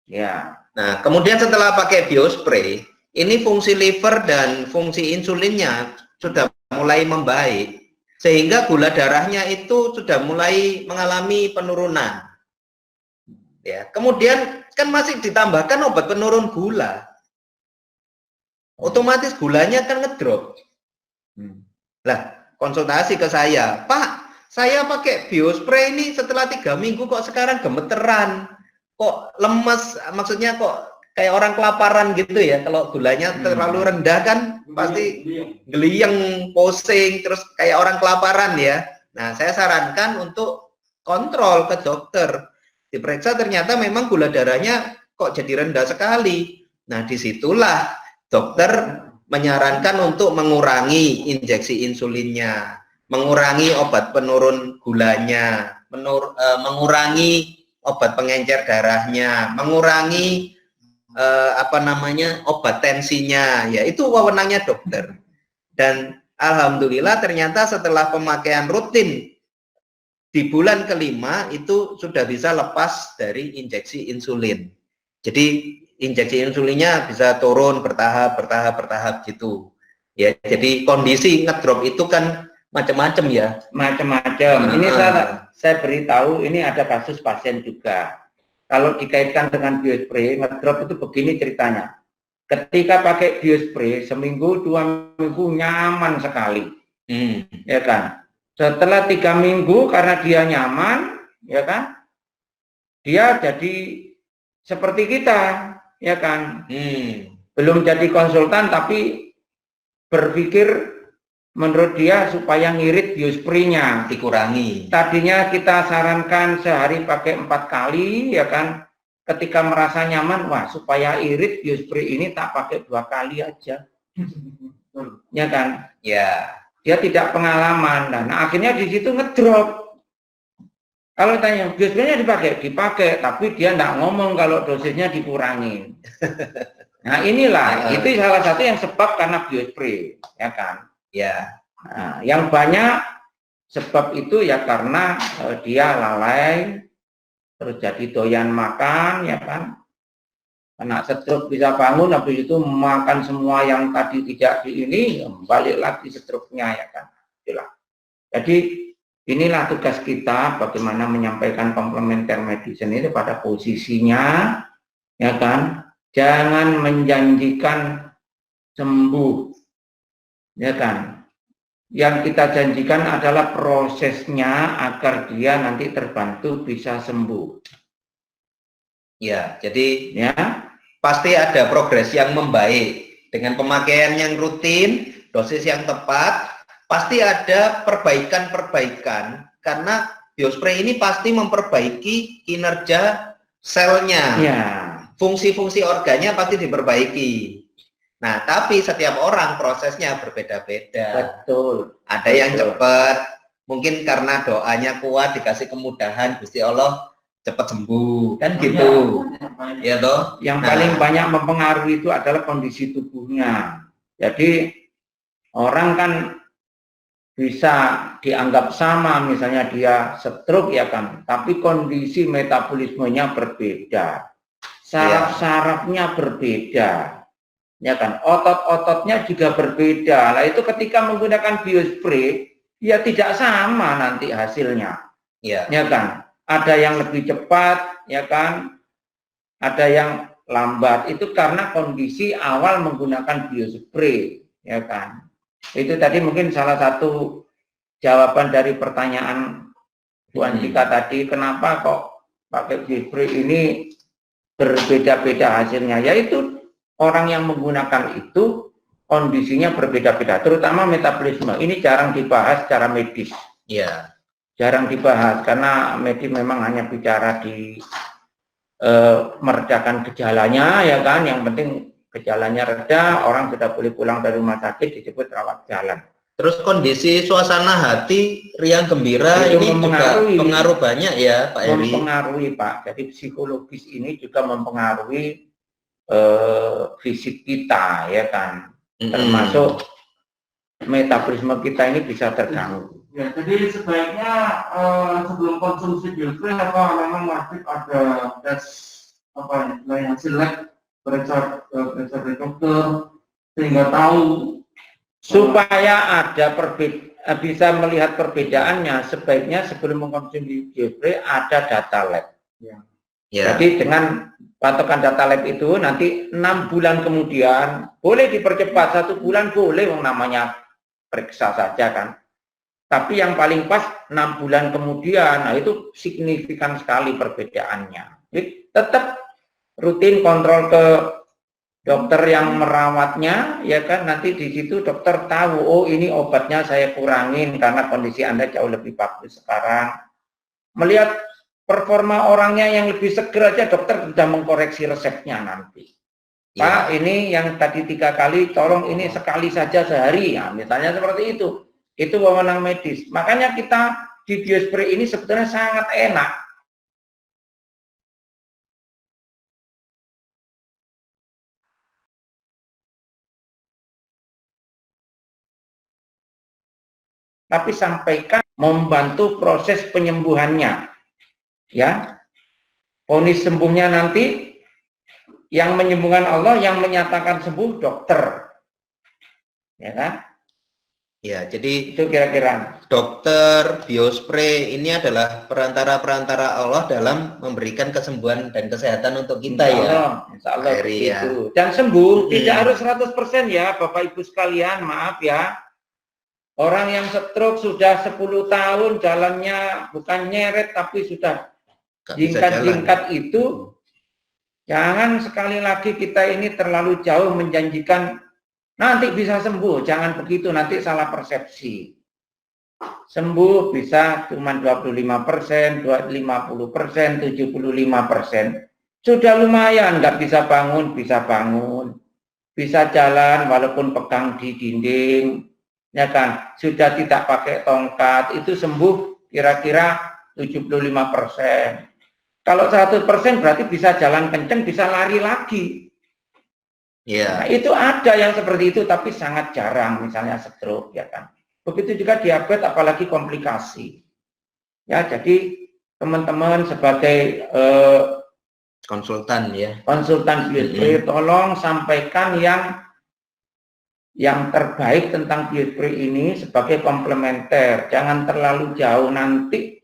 S4: Ya.
S1: Nah, kemudian setelah pakai biospray, ini fungsi liver dan fungsi insulinnya sudah mulai membaik. Sehingga gula darahnya itu sudah mulai mengalami penurunan. Ya, kemudian kan masih ditambahkan obat penurun gula. Otomatis gulanya kan ngedrop. Lah, konsultasi ke saya, Pak, saya pakai biospray ini setelah 3 minggu kok sekarang gemeteran, kok lemes, maksudnya kok kayak orang kelaparan gitu ya. Kalau gulanya terlalu rendah kan pasti geliyeng, pusing, terus kayak orang kelaparan ya. Nah, saya sarankan untuk kontrol ke dokter. Diperiksa ternyata memang gula darahnya kok jadi rendah sekali. Nah, disitulah dokter menyarankan untuk mengurangi injeksi insulinnya, mengurangi obat penurun gulanya, mengurangi obat pengencer darahnya, mengurangi obat tensinya. Ya, itu wewenangnya dokter. Dan alhamdulillah ternyata setelah pemakaian rutin di bulan kelima itu sudah bisa lepas dari injeksi insulin. Jadi injeksi insulinnya bisa turun bertahap gitu. Ya, jadi kondisi ngedrop itu kan macam-macam ya.
S4: Macam-macam. Ini saya beritahu, ini ada kasus pasien juga. Kalau dikaitkan dengan biospray, ngedrop itu begini ceritanya. Ketika pakai biospray, seminggu, 2 minggu nyaman sekali. Ya kan? Setelah 3 minggu karena dia nyaman, ya kan, dia jadi seperti kita, ya kan, belum jadi konsultan tapi berpikir menurut dia supaya ngirit biospray-nya
S1: dikurangi.
S4: Tadinya kita sarankan sehari pakai 4 kali, ya kan, ketika merasa nyaman, wah supaya irit biospray ini tak pakai 2 kali aja, ya kan,
S1: ya.
S4: Dia tidak pengalaman, dan akhirnya di situ ngedrop. Kalau tanya biospraynya dipakai, tapi dia tidak ngomong kalau dosisnya dikurangi. Nah inilah, itu salah satu yang sebab karena biospray, ya kan?
S1: Ya.
S4: Nah, yang banyak sebab itu ya karena dia lalai, terus jadi doyan makan, ya kan? Kena stroke bisa bangun, habis itu makan semua yang tadi tidak ini, balik lagi stroke-nya, ya kan. Itulah. Jadi inilah tugas kita, bagaimana menyampaikan komplementer medicine ini pada posisinya, ya kan. Jangan menjanjikan sembuh, ya kan. Yang kita janjikan adalah prosesnya agar dia nanti terbantu bisa sembuh.
S1: Ya, jadi
S4: ya
S1: pasti ada progres yang membaik dengan pemakaian yang rutin, dosis yang tepat, pasti ada perbaikan-perbaikan karena biospray ini pasti memperbaiki kinerja selnya, fungsi-fungsi organnya pasti diperbaiki. Nah, tapi setiap orang prosesnya berbeda-beda.
S4: Betul.
S1: Ada yang cepat, mungkin karena doanya kuat, dikasih kemudahan, Gusti Allah cepat sembuh, kan gitu. Ya toh.
S4: Yang paling banyak mempengaruhi itu adalah kondisi tubuhnya. Jadi orang kan bisa dianggap sama, misalnya dia stroke ya kan, tapi kondisi metabolismenya berbeda, saraf-sarafnya berbeda, ya kan, otot-ototnya juga berbeda. Lah itu ketika menggunakan biospray, ya tidak sama nanti hasilnya, ya kan. Ada yang lebih cepat, ya kan, ada yang lambat. Itu karena kondisi awal menggunakan biospray, ya kan. Itu tadi mungkin salah satu jawaban dari pertanyaan Bu Antika tadi, kenapa kok pakai biospray ini berbeda-beda hasilnya. Yaitu orang yang menggunakan itu kondisinya berbeda-beda, terutama metabolisme. Ini jarang dibahas secara medis. Ya, jarang dibahas karena medis memang hanya bicara di meredakan gejalanya, ya kan. Yang penting gejalanya reda, orang sudah boleh pulang dari rumah sakit, disebut rawat jalan.
S1: Terus kondisi suasana hati riang gembira itu ini juga pengaruh banyak ya Pak Heri.
S4: Mempengaruhi Pak, jadi psikologis ini juga mempengaruhi fisik kita, ya kan. Termasuk metabolisme kita ini bisa terganggu.
S8: Ya, jadi sebaiknya sebelum konsumsi biospray apa memang wajib ada tes apa ya, hasil lab periksa dari dokter sehingga tahu
S4: supaya ada bisa melihat perbedaannya. Sebaiknya sebelum mengkonsumsi biospray ada data lab. Ya. Jadi dengan patokan data lab itu nanti 6 bulan kemudian boleh dipercepat, 1 bulan boleh, namanya periksa saja kan. Tapi yang paling pas 6 bulan kemudian, nah itu signifikan sekali perbedaannya. Jadi tetap rutin kontrol ke dokter yang merawatnya, ya kan. Nanti di situ dokter tahu, oh ini obatnya saya kurangin karena kondisi Anda jauh lebih bagus sekarang. Melihat performa orangnya yang lebih seger aja, dokter sudah mengkoreksi resepnya nanti. Pak, ini yang tadi 3 kali, tolong ini sekali saja sehari, ya misalnya seperti itu. Itu wewenang medis. Makanya kita di biospray ini sebetulnya sangat enak. Tapi sampaikan membantu proses penyembuhannya. Ya. Vonis sembuhnya nanti yang menyembuhkan Allah, yang menyatakan sembuh dokter. Ya kan?
S1: Ya, jadi
S4: itu kira-kira
S1: dokter, biospray ini adalah perantara-perantara Allah dalam memberikan kesembuhan dan kesehatan untuk kita
S4: Insya Allah begitu. Ya. Dan sembuh tidak harus 100% ya Bapak Ibu sekalian, maaf ya. Orang yang stroke sudah 10 tahun jalannya bukan nyeret tapi sudah jingkat-jingkat itu, jangan sekali lagi kita ini terlalu jauh menjanjikan nanti bisa sembuh, jangan begitu, nanti salah persepsi. Sembuh bisa cuma 25%, 50%, 75%. Sudah lumayan, nggak bisa bangun, bisa bangun. Bisa jalan walaupun pegang di dinding, ya kan. Sudah tidak pakai tongkat, itu sembuh kira-kira 75%. Kalau 100% berarti bisa jalan kenceng, bisa lari lagi.
S1: Yeah.
S4: Nah, itu ada yang seperti itu, tapi sangat jarang, misalnya stroke, ya kan. Begitu juga diabetes, apalagi komplikasi. Ya, jadi teman-teman sebagai
S1: konsultan ya,
S4: konsultan biospray, tolong sampaikan yang terbaik tentang biospray ini sebagai komplementer. Jangan terlalu jauh nanti.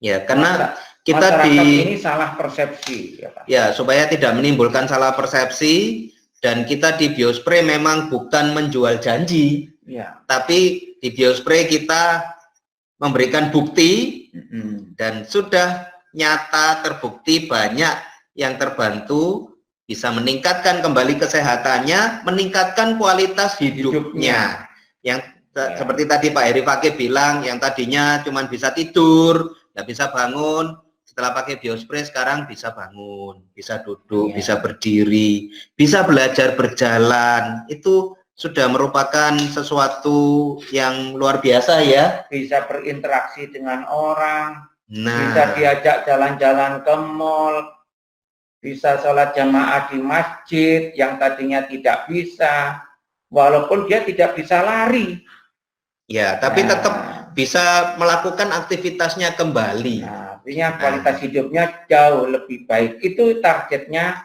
S1: Ya, karena kita
S4: ini salah persepsi. Ya, kan?
S1: Ya, supaya tidak menimbulkan salah persepsi. Dan kita di biospray memang bukan menjual janji, ya. Tapi di biospray kita memberikan bukti dan sudah nyata terbukti banyak yang terbantu, bisa meningkatkan kembali kesehatannya, meningkatkan kualitas hidupnya. Yang seperti tadi Pak Heri Fakih bilang, yang tadinya cuma bisa tidur, nggak bisa bangun. Setelah pakai biospray sekarang bisa bangun, bisa duduk, bisa berdiri, bisa belajar berjalan. Itu sudah merupakan sesuatu yang luar biasa ya.
S4: Bisa berinteraksi dengan orang, bisa diajak jalan-jalan ke mall, bisa sholat jamaah di masjid yang tadinya tidak bisa, walaupun dia tidak bisa lari.
S1: Ya, tapi
S4: Ya.
S1: tetap bisa melakukan aktivitasnya kembali.
S4: Nah, artinya kualitas hidupnya jauh lebih baik. Itu targetnya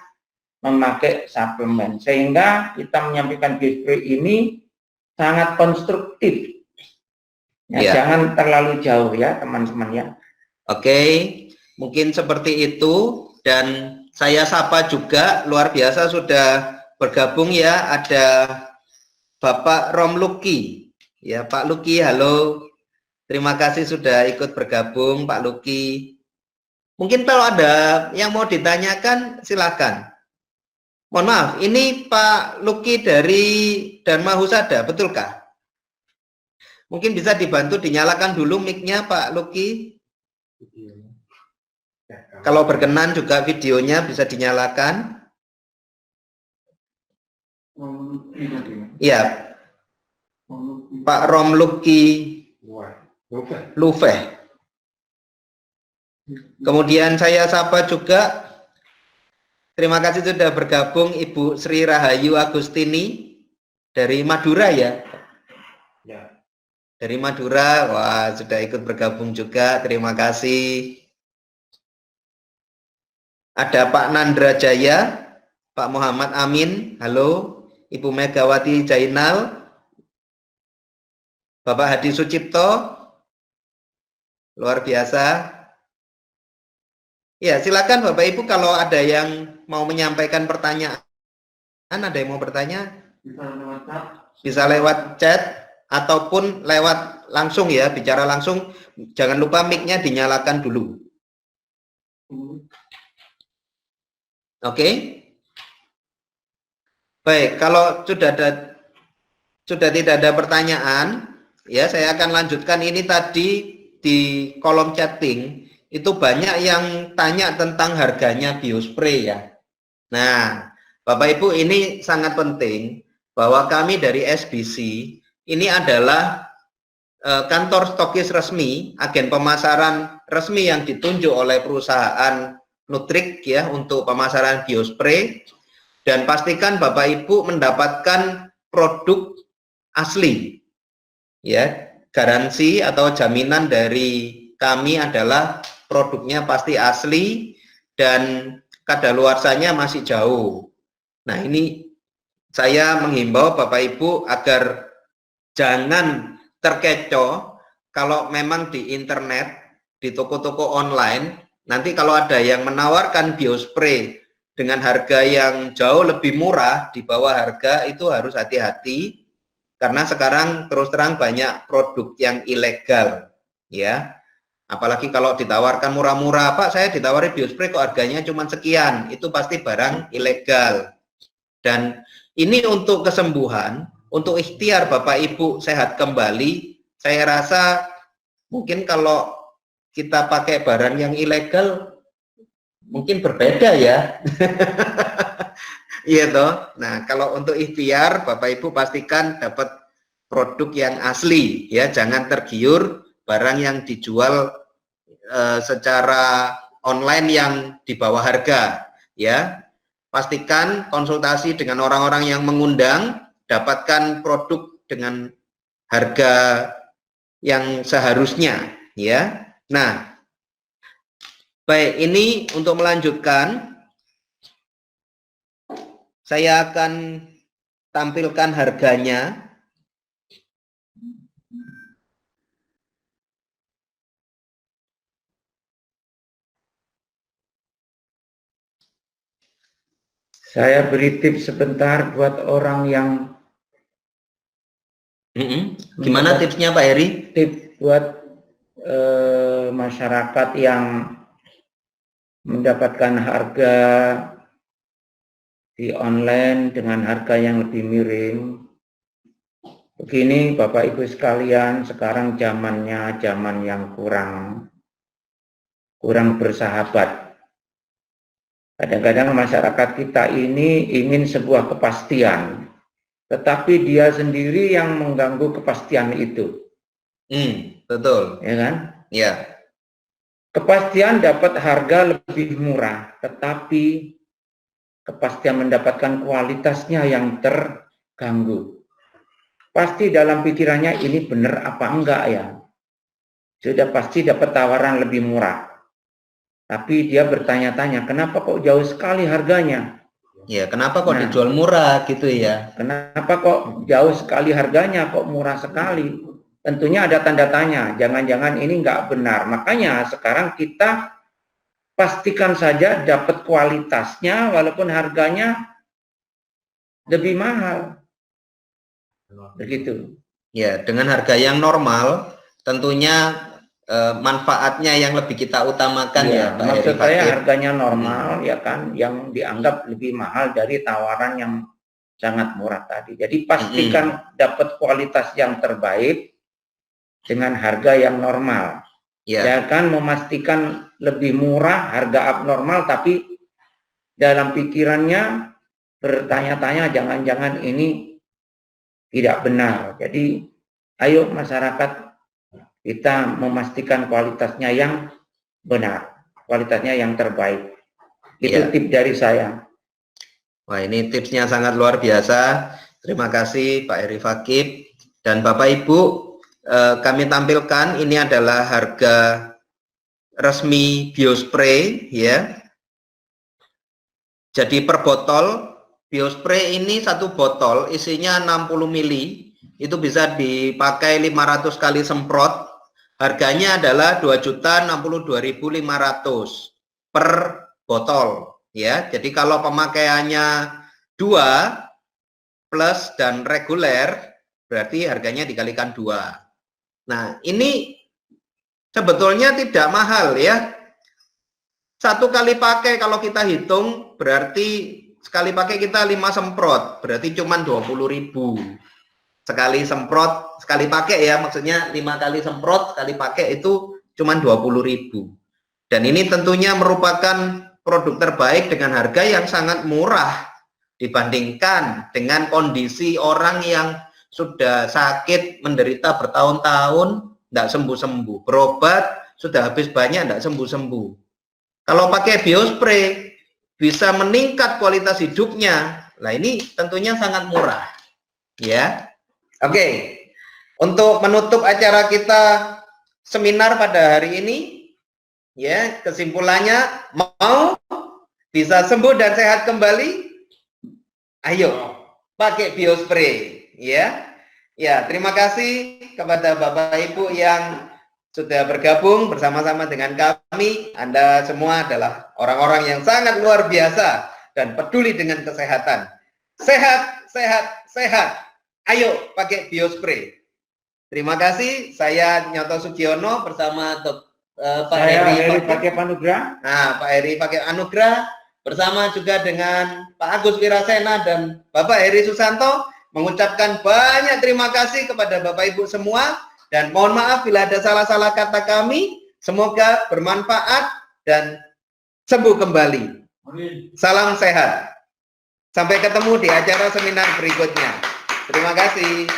S4: memakai suplemen. Sehingga kita menyampaikan biospray ini sangat konstruktif. Ya,
S1: Ya.
S4: jangan terlalu jauh ya teman-teman ya.
S1: Oke, mungkin seperti itu. Dan saya sapa juga, luar biasa sudah bergabung ya, ada Bapak Romluki. Ya, Pak Luki, halo. Terima kasih sudah ikut bergabung, Pak Luki. Mungkin kalau ada yang mau ditanyakan, silakan. Mohon maaf, ini Pak Luki dari Dharma Husada, betulkah? Mungkin bisa dibantu dinyalakan dulu mic-nya, Pak Luki. Kalau berkenan juga videonya bisa dinyalakan. Iya, Pak Romluki Lufeh. Kemudian saya sapa juga, terima kasih sudah bergabung Ibu Sri Rahayu Agustini dari Madura ya. Dari Madura, wah sudah ikut bergabung juga, terima kasih. Ada Pak Nandra Jaya, Pak Muhammad Amin, halo. Ibu Megawati Jainal, Bapak Hadi Sucipto, luar biasa. Ya, silakan Bapak Ibu kalau ada yang mau menyampaikan pertanyaan, ada yang mau bertanya, bisa lewat chat ataupun lewat langsung ya, bicara langsung. Jangan lupa mic-nya dinyalakan dulu. Oke. Baik, kalau sudah tidak ada pertanyaan, ya saya akan lanjutkan. Ini tadi di kolom chatting itu banyak yang tanya tentang harganya biospray ya. Nah, Bapak Ibu, ini sangat penting bahwa kami dari SBC ini adalah kantor stokis resmi, agen pemasaran resmi yang ditunjuk oleh perusahaan Nutrik ya untuk pemasaran biospray. Dan pastikan Bapak Ibu mendapatkan produk asli. Ya, garansi atau jaminan dari kami adalah produknya pasti asli dan kadaluarsanya masih jauh. Nah, ini saya menghimbau Bapak Ibu agar jangan terkecoh kalau memang di internet, di toko-toko online, nanti kalau ada yang menawarkan biospray dengan harga yang jauh lebih murah di bawah harga, itu harus hati-hati karena sekarang terus terang banyak produk yang ilegal ya. Apalagi kalau ditawarkan murah-murah, Pak saya ditawari biospray kok harganya cuma sekian, itu pasti barang ilegal. Dan ini untuk kesembuhan, untuk ikhtiar Bapak Ibu sehat kembali, saya rasa mungkin kalau kita pakai barang yang ilegal mungkin berbeda ya. Iya toh. Nah, kalau untuk ikhtiar Bapak Ibu pastikan dapat produk yang asli ya, jangan tergiur barang yang dijual secara online yang di bawah harga ya. Pastikan konsultasi dengan orang-orang yang mengundang, dapatkan produk dengan harga yang seharusnya ya. Nah, baik, ini untuk melanjutkan, saya akan tampilkan harganya.
S4: Saya beri tips sebentar buat orang yang
S1: Gimana tipsnya Pak Heri?
S4: Tips buat masyarakat yang mendapatkan harga di online dengan harga yang lebih miring. Begini Bapak Ibu sekalian, sekarang zamannya zaman yang kurang bersahabat. Kadang-kadang masyarakat kita ini ingin sebuah kepastian, tetapi dia sendiri yang mengganggu kepastian itu.
S1: Betul.
S4: Ya kan?
S1: Ya.
S4: Kepastian dapat harga lebih murah, tetapi kepastian mendapatkan kualitasnya yang terganggu. pasti dalam pikirannya ini benar apa enggak ya. Sudah pasti dapat tawaran lebih murah. Tapi dia bertanya-tanya, kenapa kok jauh sekali harganya?
S1: Ya, kenapa kok
S4: Nah,
S1: dijual murah gitu ya?
S4: Kenapa kok jauh sekali harganya, kok murah sekali? Tentunya ada tanda tanya, jangan-jangan ini enggak benar. Makanya sekarang kita pastikan saja dapat kualitasnya walaupun harganya lebih mahal. Begitu.
S1: Ya, dengan harga yang normal, tentunya manfaatnya yang lebih kita utamakan ya, Pak
S4: Maksud
S1: Heri
S4: saya
S1: Fakih.
S4: harganya normal ya kan, yang dianggap lebih mahal dari tawaran yang sangat murah tadi. Jadi pastikan dapat kualitas yang terbaik dengan harga yang normal.
S1: Ya,
S4: Jangan memastikan lebih murah harga abnormal tapi dalam pikirannya bertanya-tanya jangan-jangan ini tidak benar. Jadi ayo masyarakat kita memastikan kualitasnya yang benar, kualitasnya yang terbaik. Itu
S1: Ya.
S4: tip dari saya.
S1: Wah, ini tipsnya sangat luar biasa. Terima kasih Pak Heri Fakih. Dan Bapak Ibu, kami tampilkan ini adalah harga resmi Biospray ya. Jadi per botol Biospray ini satu botol isinya 60 mili, itu bisa dipakai 500 kali semprot. Harganya adalah 2.062.500 per botol ya. Jadi kalau pemakaiannya 2 plus dan reguler berarti harganya dikalikan 2. Nah, ini sebetulnya tidak mahal ya. Satu kali pakai kalau kita hitung berarti sekali pakai kita 5 semprot, berarti cuma 20.000. Sekali semprot, sekali pakai ya, maksudnya 5 kali semprot, sekali pakai itu cuma 20.000. Dan ini tentunya merupakan produk terbaik dengan harga yang sangat murah dibandingkan dengan kondisi orang yang sudah sakit, menderita bertahun-tahun, tidak sembuh-sembuh. Berobat, sudah habis banyak, tidak sembuh-sembuh. Kalau pakai Biospray, bisa meningkat kualitas hidupnya. Nah, ini tentunya sangat murah. Ya. Oke. Untuk menutup acara kita seminar pada hari ini, ya, kesimpulannya, mau bisa sembuh dan sehat kembali? Ayo, pakai Biospray, ya. Ya, terima kasih kepada Bapak Ibu yang sudah bergabung bersama-sama dengan kami. Anda semua adalah orang-orang yang sangat luar biasa dan peduli dengan kesehatan. Sehat, sehat, sehat. Ayo pakai Biospray. Terima kasih. Saya Nyoto Sugiono bersama Pak Heri
S4: Fakih Anugrah.
S1: Nah, Pak Heri Fakih Anugrah bersama juga dengan Pak Agus Wirasena dan Bapak Heri Susanto mengucapkan banyak terima kasih kepada Bapak Ibu semua dan mohon maaf bila ada salah-salah kata kami. Semoga bermanfaat dan sembuh kembali. Salam sehat. Sampai ketemu di acara seminar berikutnya. Terima kasih.